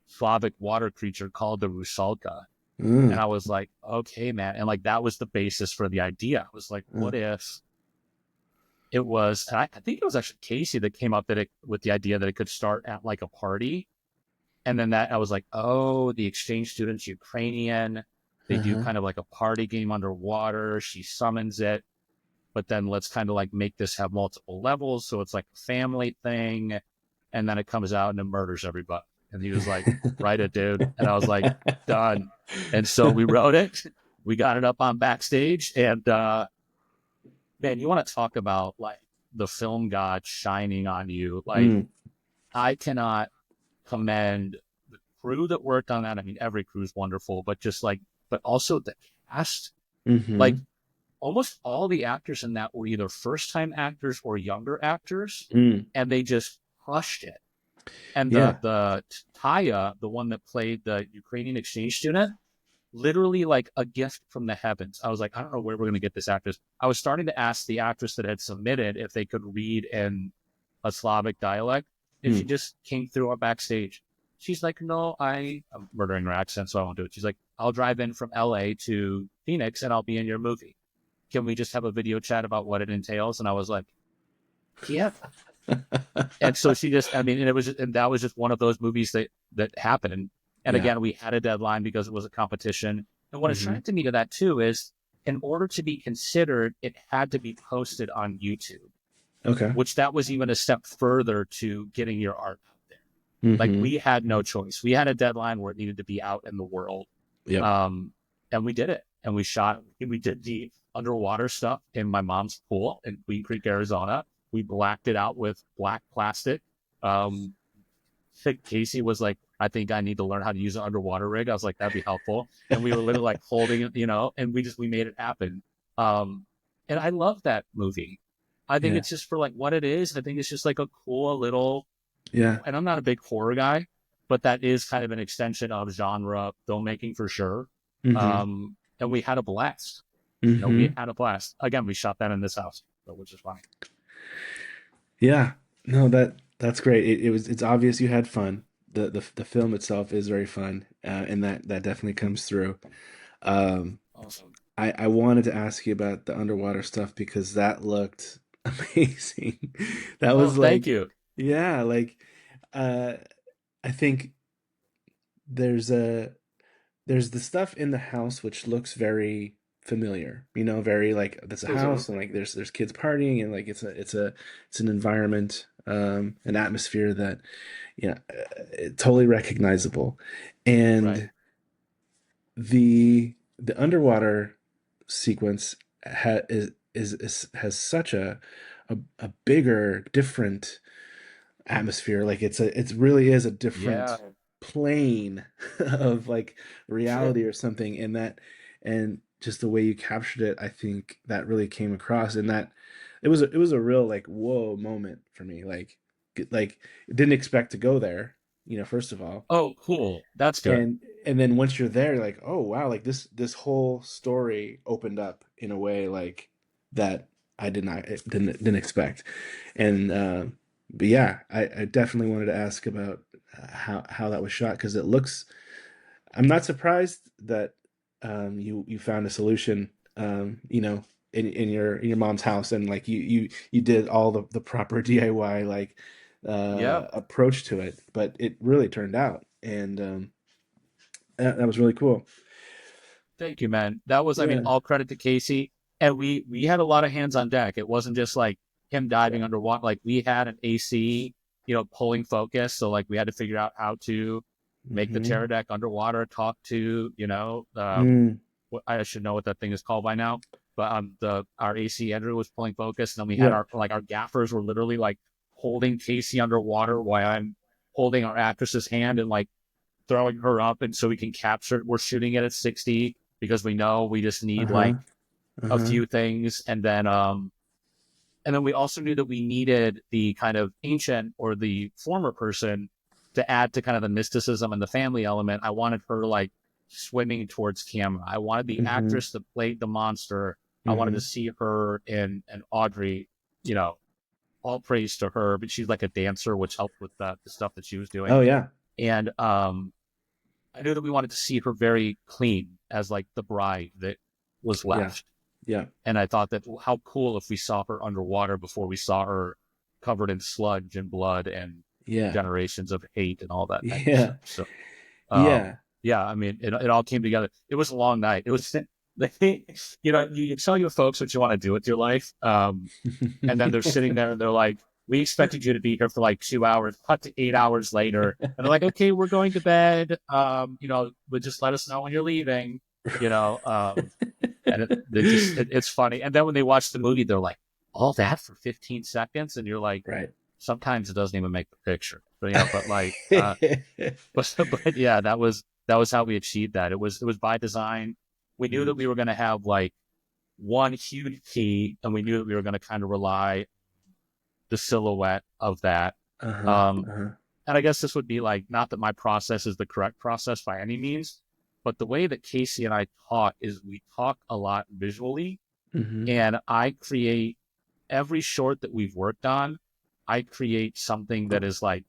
Slavic water creature called the Rusalka. And Mm, I was like, okay, man. And like that was the basis for the idea. I was like, mm. what if it was, and I think it was actually Casey that came up with the idea that it could start at like a party. And then that I was like, oh, the exchange student's Ukrainian. They do Uh-huh. kind of like a party game underwater. She summons it, but then let's kind of like make this have multiple levels. So it's like a family thing. And then it comes out and it murders everybody. And he was like, write it, dude. And I was like, done. And so we wrote it. We got it up on Backstage. And man, you want to talk about like the film god shining on you. Like, Mm, I cannot commend the crew that worked on that. I mean, every crew is wonderful, but just like, but also the cast. Like, mm-hmm. almost all the actors in that were either first time actors or younger actors, Mm, and they just crushed it. And yeah. the Taya, the one that played the Ukrainian exchange student, literally like a gift from the heavens. I was like, I don't know where we're going to get this actress. I was starting to ask the actress that had submitted if they could read in a Slavic dialect, and she Mm. just came through our backstage. She's like, no, I'm murdering her accent, so I won't do it. She's like, I'll drive in from LA to Phoenix and I'll be in your movie. Can we just have a video chat about what it entails? And I was like, yeah. And so she just, I mean, and that was just one of those movies that happened. And Yeah. again, we had a deadline because it was a competition. And what Mm-hmm. attracted me to that too is, in order to be considered, it had to be posted on YouTube, Okay. which that was even a step further to getting your art out there. Like, Mm-hmm. we had no choice. We had a deadline where it needed to be out in the world. Yep. Um, and we did it. And we shot, we did the underwater stuff in my mom's pool in Queen Creek, Arizona. We blacked it out with black plastic. Um, I think Casey was like, I think I need to learn how to use an underwater rig. I was like, that'd be helpful. And we were literally like holding it, and we made it happen. Um, and I love that movie. I think Yeah. it's just for like what it is. I think it's just like a cool little, Yeah. and I'm not a big horror guy, but that is kind of an extension of genre filmmaking for sure. Mm-hmm. And we had a blast. We Mm-hmm. had a blast. Again, we shot that in this house, which is fine. Yeah. No, that's great. It's obvious you had fun. The film itself is very fun, and that definitely comes through. Um, Awesome. I wanted to ask you about the underwater stuff because that looked amazing. That Oh, was thank like, you. yeah, like uh I think there's a there's the stuff in the house which looks very familiar, very like that's a Mm-hmm. house and like there's kids partying and like it's an environment, an atmosphere that totally recognizable. Right. And the underwater sequence has such a bigger, different atmosphere. Like it's really is a Yeah. different plane of like Sure. reality or something. And just the way you captured it, I think that really came across. And that it was a real like whoa moment for me. Like didn't expect to go there, first of all. Oh, cool. That's good. And then once you're there, you're like, oh wow, like this whole story opened up in a way like that I didn't expect. And but yeah, I definitely wanted to ask about how that was shot because it looks. I'm not surprised that you found a solution, in your mom's house and like you did all the proper DIY like Yeah. approach to it, but it really turned out, and that was really cool. Thank you, man. That was, I mean, Yeah, all credit to Casey. And we had a lot of hands on deck. It wasn't just like him yeah. diving underwater. Like we had an AC, pulling focus. So like we had to figure out how to make the Mm-hmm. deck underwater, talk to, Mm, I should know what that thing is called by now. But the our AC Andrew was pulling focus, and then we had yep. our gaffers were literally like holding Casey underwater while I'm holding our actress's hand and like throwing her up, and so we can capture. We're shooting it at 60 because we know we just need Uh-huh. like a Uh-huh. few things, and then we also knew that we needed the kind of ancient or the former person to add to kind of the mysticism and the family element. I wanted her like swimming towards camera. I wanted the Mm-hmm. actress that played the monster. I wanted to Mm-hmm. see her in and Audrey, you know, all praise to her, but she's like a dancer, which helped with the stuff that she was doing. Oh yeah. And I knew that we wanted to see her very clean as like the bride that was Yeah. left. Yeah. And I thought that how cool if we saw her underwater before we saw her covered in sludge and blood and Yeah. generations of hate and all that type of Yeah. stuff. So, Yeah. yeah, I mean, it all came together. It was a long night. It was, you tell your folks what you want to do with your life. And then they're sitting there and they're like, we expected you to be here for like 2 hours, cut to 8 hours later. And they're like, okay, we're going to bed. But just let us know when you're leaving, you know. And it's funny. And then when they watch the movie, they're like, all that for 15 seconds. And you're like, Right. sometimes it doesn't even make the picture, but like, but yeah, that was how we achieved that. It was by design. We knew that we were going to have like one huge key, and we knew that we were going to kind of rely the silhouette of that. Uh-huh. Um, Uh-huh. and I guess this would be like, not that my process is the correct process by any means, but the way that Casey and I talk is we talk a lot visually, Mm-hmm. and I create every short that we've worked on. I create something that is like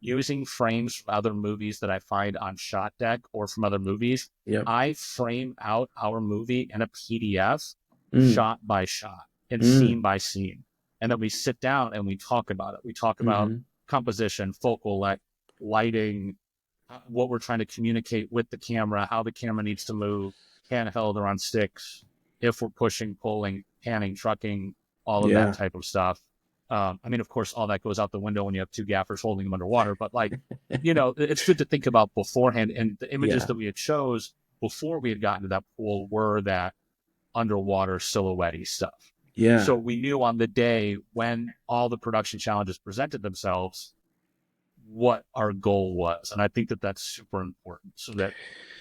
using frames from other movies that I find on Shot Deck or from other movies. Yep. I frame out our movie in a PDF, Mm. shot by shot and Mm. scene by scene. And then we sit down and we talk about it. We talk about Mm-hmm. composition, focal lighting, what we're trying to communicate with the camera, how the camera needs to move, handheld or on sticks, if we're pushing, pulling, panning, trucking, all of that Yeah. type of stuff. I mean, of course, all that goes out the window when you have two gaffers holding them underwater. But like, it's good to think about beforehand. And the images Yeah. that we had chose before we had gotten to that pool were that underwater silhouette stuff. Yeah. So we knew on the day when all the production challenges presented themselves, what our goal was. And I think that that's super important so that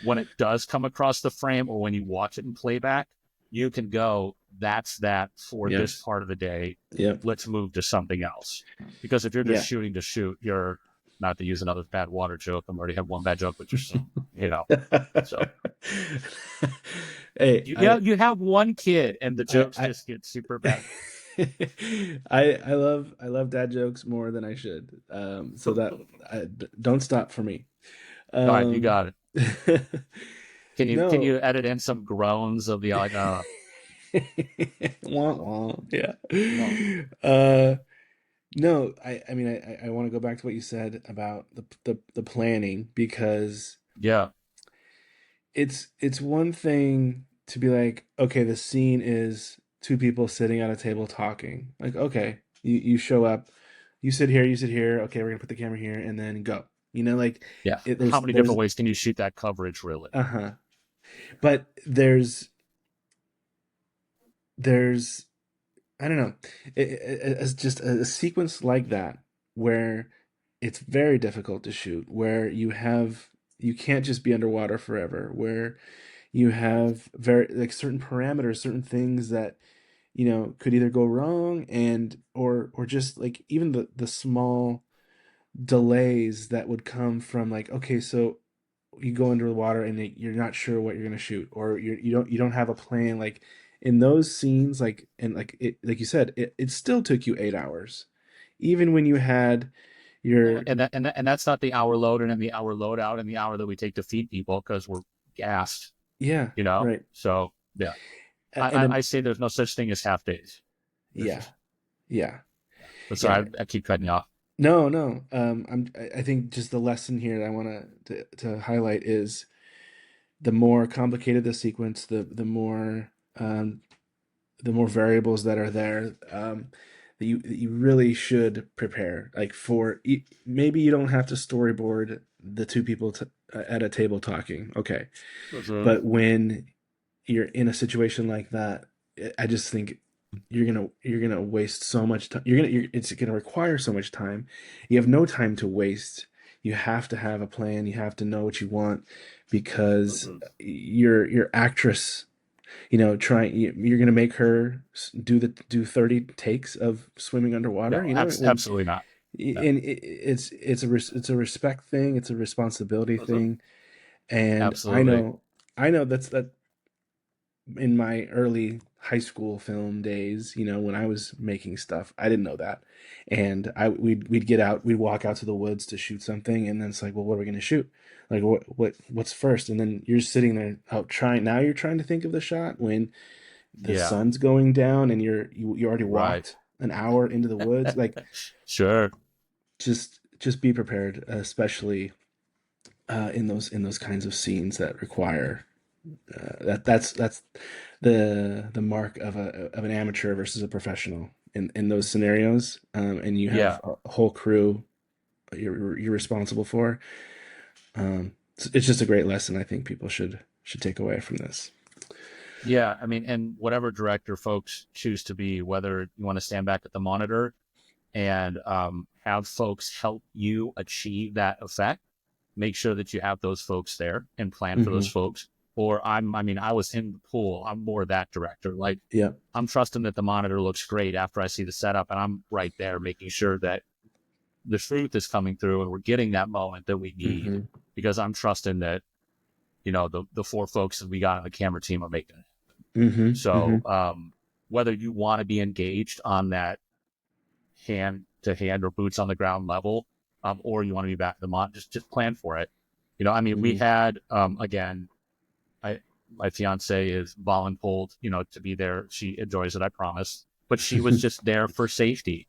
when it does come across the frame or when you watch it in playback, you can go, that's that for this Yes. part of the day. Yep. Let's move to something else. Because if you're just Yeah. shooting to shoot, you're not to use another bad water joke. I'm already have one bad joke, but you're still, so Hey, you have one kid and the jokes I just get super bad. I love dad jokes more than I should. So that don't stop for me. All right, you Um, got it. Can no. you edit in some groans of the like Wah, wah. Yeah. no. Uh, no, I mean, I want to go back to what you said about the planning because Yeah. it's one thing to be like, okay, the scene is two people sitting at a table talking. Like, okay, you show up, you sit here. Okay, we're gonna put the camera here and then go. Like Yeah. it, How many there's different ways can you shoot that coverage really? uh-huh, but there's I don't know, it's just a sequence like that where it's very difficult to shoot, where you can't just be underwater forever, where you have very like certain parameters, certain things that could either go wrong and or just like even the small delays that would come from like, okay, so you go under the water and you're not sure what you're going to shoot, or you don't have a plan, like in those scenes, like, and like it, like you said, it still took you 8 hours even when you had Well, your and that's not the hour load and then the hour load out and the hour that we take to feed people because we're gassed, yeah, right. So yeah, And then I say there's no such thing as half days. There's yeah, just yeah, but yeah. sorry, I keep cutting you off. No, no. I think just the lesson here that I want to highlight is the more complicated the sequence, um, the more variables that are there, that you really should prepare. Like maybe you don't have to storyboard the two people at a table talking, okay, Mhm. but when you're in a situation like that, I just think you're gonna waste so much time. It's gonna require so much time. You have no time to waste. You have to have a plan. You have to know what you want because Mhm. your actress, you're gonna make her do 30 takes of swimming underwater. No, When absolutely not. No, and it's a respect thing. It's a responsibility Mhm. thing. And Absolutely. I know that in my early high school film days, when I was making stuff, I didn't know that. And we'd get out, we'd walk out to the woods to shoot something, and then it's like, well, what are we going to shoot? Like what's first? And then you're sitting there out trying. Now you're trying to think of the shot when the Yeah. sun's going down and you already Right. walked an hour into the woods. Like Sure. just be prepared, especially in those kinds of scenes that require that's the mark of an amateur versus a professional in those scenarios, and you have Yeah. a whole crew you're responsible for. It's just a great lesson I think people should take away from this. Yeah. I mean, and whatever director folks choose to be, whether you want to stand back at the monitor and have folks help you achieve that effect, make sure that you have those folks there and plan for those Hmm. folks. Or I mean, I was in the pool. I'm more that director. Like, Yeah. I'm trusting that the monitor looks great after I see the setup, and I'm right there making sure that the truth is coming through and we're getting that moment that we need Hmm. because I'm trusting that, the four folks that we got on the camera team are making it. Hmm. Hmm. So, whether you want to be engaged on that hand to hand or boots on the ground level, or you want to be back at the monitor, just plan for it. I mean, we Hmm. had, again, I my fiance is voluntold, to be there. She enjoys it, I promise. But she was just there for safety.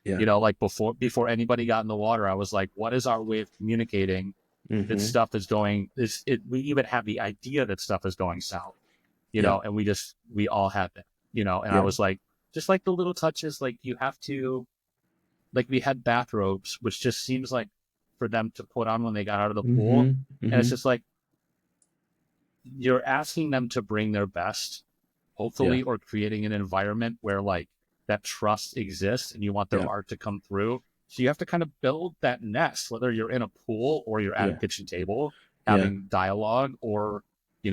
Yeah. Like before anybody got in the water, I was like, what is our way of communicating that Hmm. stuff is going is it we even have the idea that stuff is going south, Yeah. and we all have it, and I Yeah. was like, just like the little touches, like you have to like we had bathrobes, which just seems like for them to put on when they got out of the pool. Hmm. And it's Hmm. just like you're asking them to bring their best Yeah. hopefully, or creating an environment where like that trust exists and you want their Yeah. art to come through. So you have to kind of build that nest, whether you're in a pool or you're at a Yeah. kitchen table Yeah. having dialogue, or,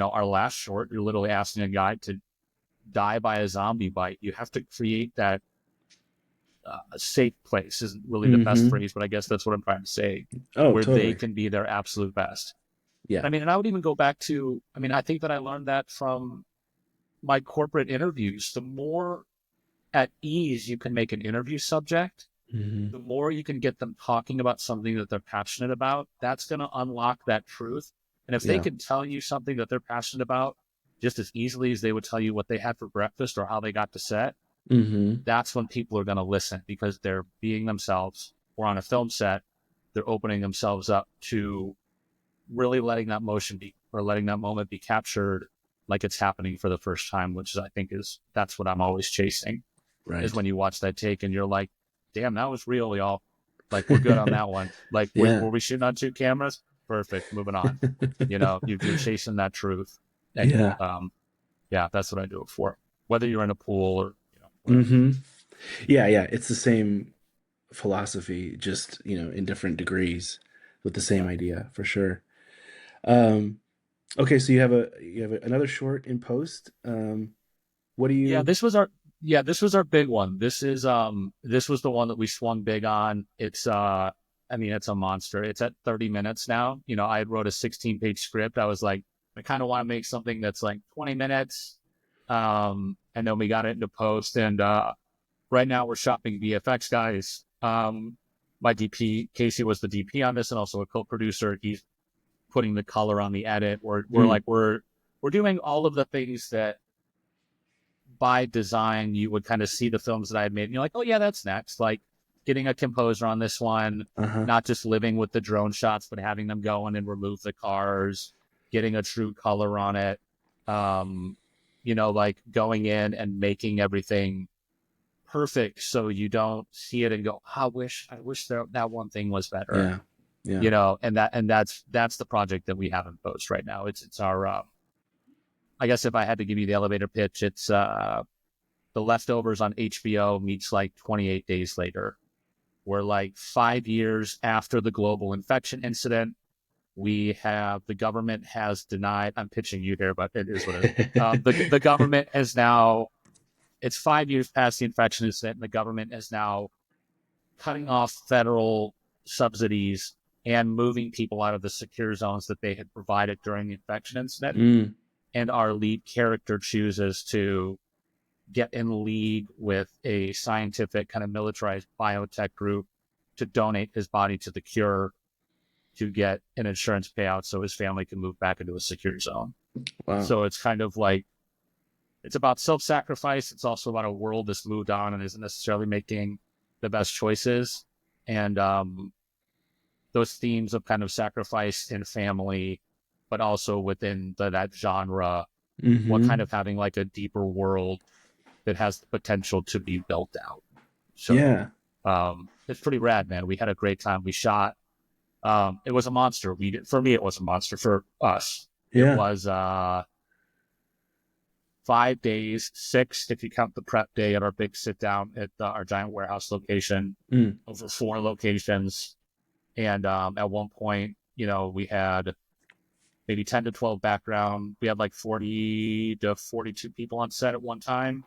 our last short, you're literally asking a guy to die by a zombie bite. You have to create that safe place, isn't really the best Mm-hmm. phrase, but I guess that's what I'm trying to say, Oh, where they totally. can be their absolute best. Yeah. And I would even go back to, I think that I learned that from my corporate interviews. The more at ease you can make an interview subject, Mm-hmm. the more you can get them talking about something that they're passionate about. That's going to unlock that truth. And if they Yeah. can tell you something that they're passionate about just as easily as they would tell you what they had for breakfast or how they got to set, Mm-hmm. that's when people are going to listen, because they're being themselves. Or on a film set, they're opening themselves up to really letting that motion be, or letting that moment be captured like it's happening for the first time, which is, I think, that's what I'm always chasing, is Right. when you watch that take and you're like, damn, that was real, y'all. Like, we're good on that one. Like, Yeah. were we shooting on two cameras? Perfect. Moving on. You're chasing that truth. And Yeah. yeah, that's what I do it for. Whether you're in a pool or, whatever. Mm-hmm. Yeah, yeah. It's the same philosophy, just, in different degrees with the same Yeah. idea for sure. Um, okay, so another short in post. What do Yeah, you this was our big one. This was the one that we swung big on. It's a monster. It's at 30 minutes now. I wrote a 16-page script. I was like, I kind of want to make something that's like 20 minutes. And then we got it into post, and right now we're shopping VFX guys. My DP Casey was the DP on this and also a co-producer. He's putting the color on the edit. mm, We're doing all of the things that by design you would kind of see the films that I had made, and you're like, oh yeah, that's next. Like getting a composer on this one, uh-huh. not just living with the drone shots, but having them go in and remove the cars, getting a true color on it. Um, like going in and making everything perfect so you don't see it and go, I wish that one thing was better. Yeah. Yeah. And that's the project that we have in post right now. It's our I guess if I had to give you the elevator pitch, it's The Leftovers on HBO meets like 28 days later. We're like 5 years after the global infection incident. The government has denied, I'm pitching you here, but it is what it is. The government has now, it's 5 years past the infection incident, and the government is now cutting off federal subsidies and moving people out of the secure zones that they had provided during the infection incident. Mm, And our lead character chooses to get in league with a scientific kind of militarized biotech group to donate his body to the cure to get an insurance payout so his family can move back into a secure zone. wow. So it's kind of like, it's about self-sacrifice. It's also about a world that's moved on and isn't necessarily making the best choices. And those themes of kind of sacrifice and family, but also within that genre, while kind Mm-hmm. of having like a deeper world that has the potential to be built out. So Yeah. it's pretty rad, man. We had a great time. We shot. It was a monster. For me, it was a monster. For us, it Yeah. was 5 days, six if you count the prep day at our big sit down at our giant warehouse location, Mm, over 4 locations. And at one point, we had maybe 10 to 12 background. We had like 40 to 42 people on set at one time,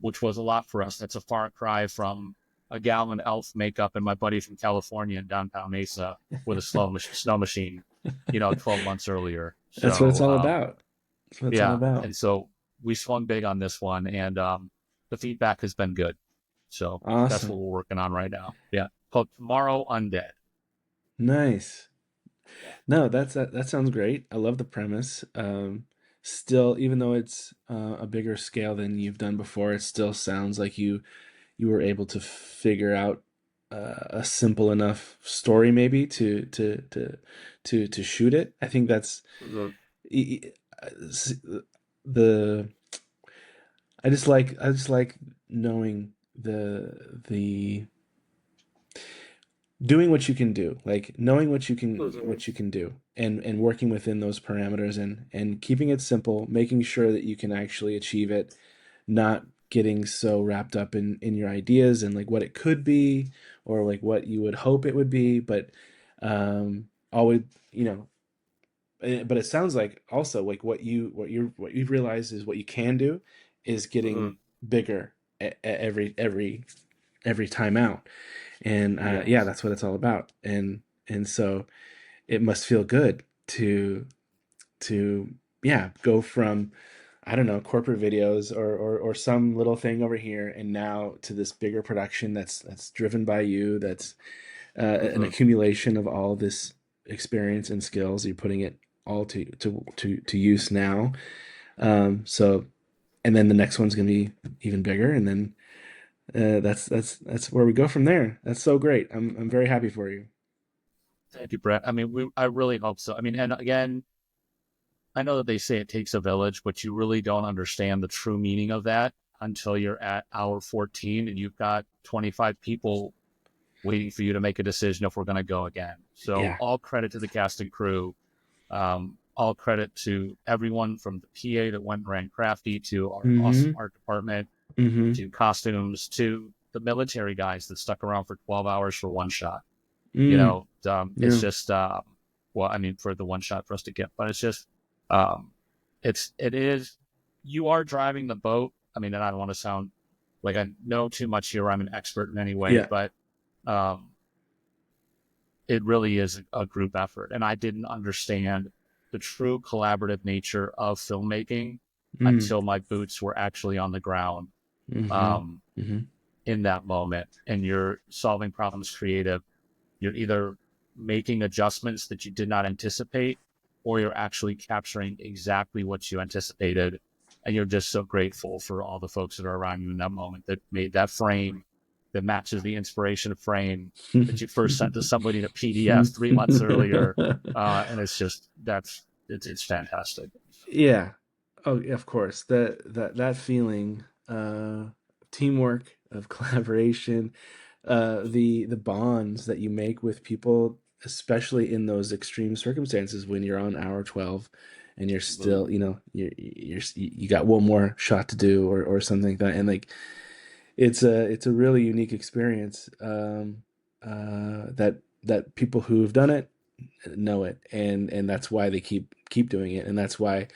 which was a lot for us. That's a far cry from a gal in elf makeup and my buddy from California in downtown Mesa with a snow machine, 12 months earlier. that's what it's So, all about. That's what it's all yeah. about. And so we swung big on this one, and the feedback has been good. So that's what Awesome. we're working on right now. Yeah. Called Tomorrow Undead. Nice. Yeah. No, that sounds great. I love the premise. Still, even though it's a bigger scale than you've done before, it still sounds like you were able to figure out a simple enough story, maybe to shoot it. I think that's Mhm. e- e- the I just like knowing the doing what you can do, like knowing Mhm. what you can do, and working within those parameters, and keeping it simple, making sure that you can actually achieve it, not getting so wrapped up in your ideas and like what it could be or like what you would hope it would be, but always, you know, but it sounds like also like what you've realized is what you can do is getting Mhm. bigger every time out. And yeah, Yes. that's what it's all about. And so it must feel good to yeah, go from, I don't know, corporate videos or some little thing over here, and now to this bigger production that's driven by you, that's an Mhm. accumulation of all this experience and skills. You're putting it all to use now. So, and then the next one's going to be even bigger, and then that's where we go from there. That's so great. I'm very happy for you. Thank you, Brett. I mean, I really hope so. I mean, and again, I know that they say it takes a village, but you really don't understand the true meaning of that until you're at hour 14 and you've got 25 people waiting for you to make a decision if we're going to go again. So Yeah. all credit to the cast and crew. All credit to everyone from the PA that went and ran Crafty to our awesome Mm-hmm. art department Mm-hmm. to costumes to the military guys that stuck around for 12 hours for one shot. Mm. It's Yeah. just, well, I mean, for the one shot for us to get, but it's just, um, it is, you are driving the boat. I mean, and I don't want to sound like I know too much here. I'm an expert in any way, Yeah. but, um, it really is a group effort. And I didn't understand the true collaborative nature of filmmaking Mm. until my boots were actually on the ground, Mm-hmm. um, Mm-hmm. in that moment. And you're solving problems creative. You're either making adjustments that you did not anticipate, or you're actually capturing exactly what you anticipated. And you're just so grateful for all the folks that are around you in that moment that made that frame that matches the inspiration frame that you first sent to somebody in a PDF 3 months earlier. And it's just, it's fantastic. Yeah. Oh, yeah, of course. That feeling, teamwork, of collaboration, the bonds that you make with people, especially in those extreme circumstances when you're on hour 12 and you're still, you know, you got one more shot to do or something like that. And like it's a really unique experience, that people who've done it know it, and that's why they keep doing it, and that's why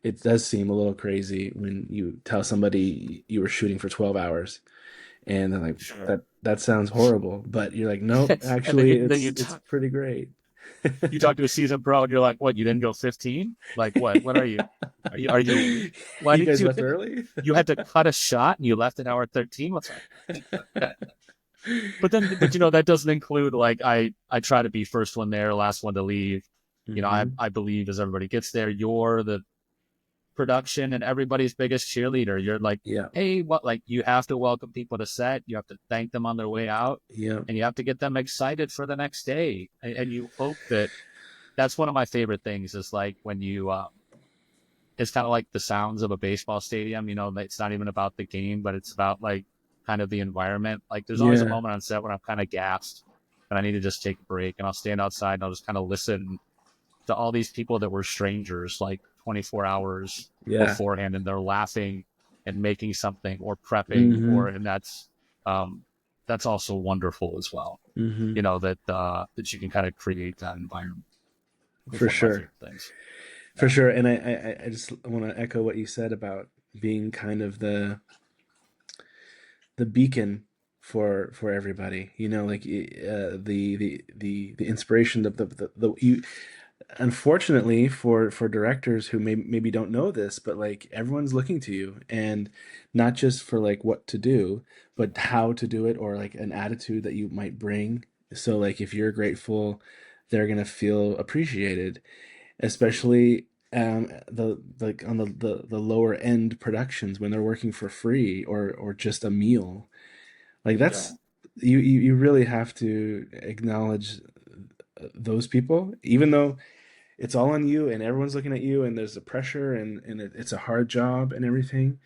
it does seem a little crazy when you tell somebody you were shooting for 12 hours and they're like, Sure. that sounds horrible, but you're like, nope, And actually then you it's pretty great. you talk to a seasoned pro and you're like, what, you didn't go 15? Like, what are you? Are you, why You did guys you, left early. you had to cut a shot and you left an hour 13? What's that? But then, but that doesn't include like, I try to be first one there, last one to leave. Hmm. I believe as everybody gets there, you're the production and everybody's biggest cheerleader. You're like, Yeah. hey, what, like you have to welcome people to set. You have to thank them on their way out Yeah. and you have to get them excited for the next day. And you hope that that's one of my favorite things is like when you, it's kind of like the sounds of a baseball stadium. It's not even about the game, but it's about like kind of the environment. Like there's always a Yeah. moment on set when I'm kind of gassed and I need to just take a break and I'll stand outside and I'll just kind of listen to all these people that were strangers like 24 hours Yeah. beforehand and they're laughing and making something or prepping Hmm. and um, that's also wonderful as well. Hmm. That you can kind of create that environment. It's For one of my sure. favorite things. For Yeah. sure. And I just want to echo what you said about being kind of the beacon for everybody, like the inspiration, the you, unfortunately for directors who maybe don't know this, but like everyone's looking to you, and not just for like what to do, but how to do it, or like an attitude that you might bring. So like if you're grateful, they're gonna feel appreciated, especially the like on the lower end productions when they're working for free or just a meal. Like Yeah. that's, you really have to acknowledge those people, even though it's all on you and everyone's looking at you and there's a pressure, and it's a hard job and everything.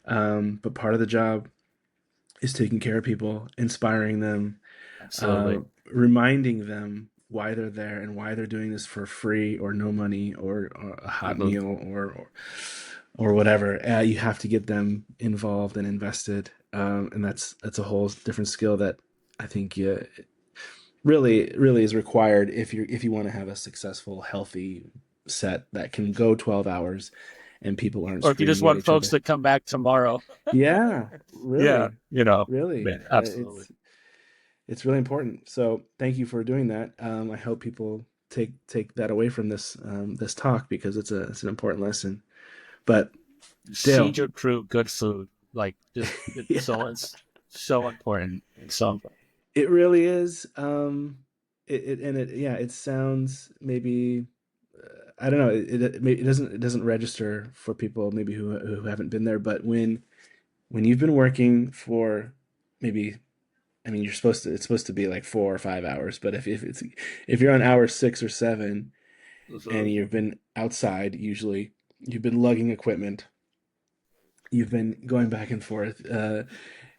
But part of the job is taking care of people, inspiring them, uh, Absolutely. reminding them why they're there and why they're doing this for free or no money or a hot Mhm. meal or whatever. You have to get them involved and invested, and that's a whole different skill that I think really is required if you want to have a successful, healthy set that can go 12 hours and people aren't Or if you just screaming at want each folks other. to come back tomorrow. Yeah, Yeah, really, really. man, absolutely. It's really important. So thank you for doing that. I hope people take that away from this talk because it's an important lesson. But Dale, Feed your crew good food. Like just yeah, it's so important. It's so important. it really is. Yeah, it sounds maybe I don't know. It doesn't register for people maybe who haven't been there. But when you've been working for maybe I mean it's supposed to be like 4 or 5 hours, but if you're on hour 6 or 7 and Mhm. you've been outside, usually you've been lugging equipment, you've been going back and forth,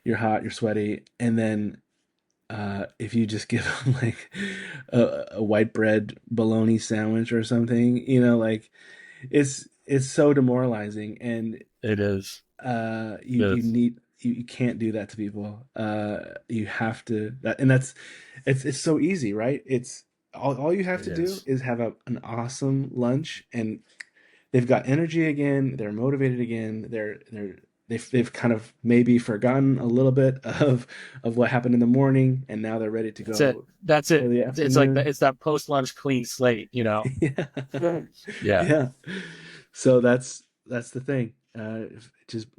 you're hot, you're sweaty, and then if you just give them like a white bread bologna sandwich or something, like it's so demoralizing, and It is. you It you is. need you can't do that to people. You have to that, and that's it's so easy, right? It's all you have It to do is. is have an awesome lunch, and they've got energy again. They're motivated again. They've kind of maybe forgotten a little bit of what happened in the morning, and now they're ready to That's it. go That's for it. the It's like afternoon. it's that post lunch clean slate. Yeah, Yeah. yeah. So that's the thing.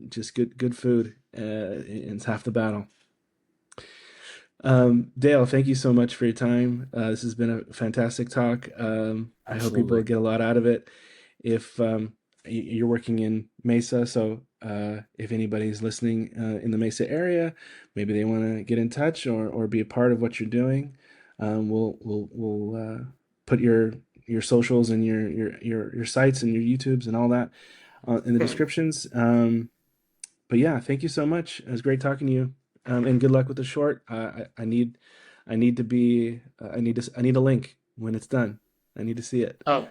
Just good food, it's half the battle. Dale, thank you so much for your time. This has been a fantastic talk. I hope people Absolutely. get a lot out of it. If you're working in Mesa, so if anybody's listening in the Mesa area, maybe they want to get in touch or be a part of what you're doing. We'll put your socials and your sites and your YouTubes and all that in the descriptions. But yeah, thank you so much. It was great talking to you, and good luck with the short. I need to be, I need a link when it's done. I need to see it. Oh,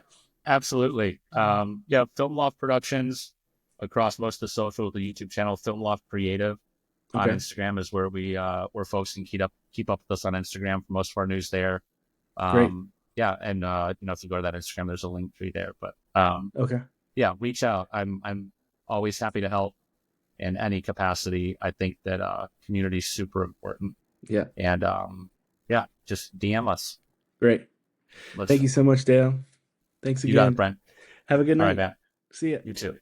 absolutely. Yeah, Film Loft Productions across most of the social, the YouTube channel, Film Loft Creative on Okay, Instagram is where folks can keep up with us on Instagram for most of our news there. great. Yeah, and if you go to that Instagram, there's a link tree there. But Okay, yeah, reach out. I'm always happy to help in any capacity. I think that community is super important. yeah, And yeah, just DM us. great. Thank Let's you so much, Dale. Thanks You got it, again. Brent. Have a good All right, night. man. See ya. You too.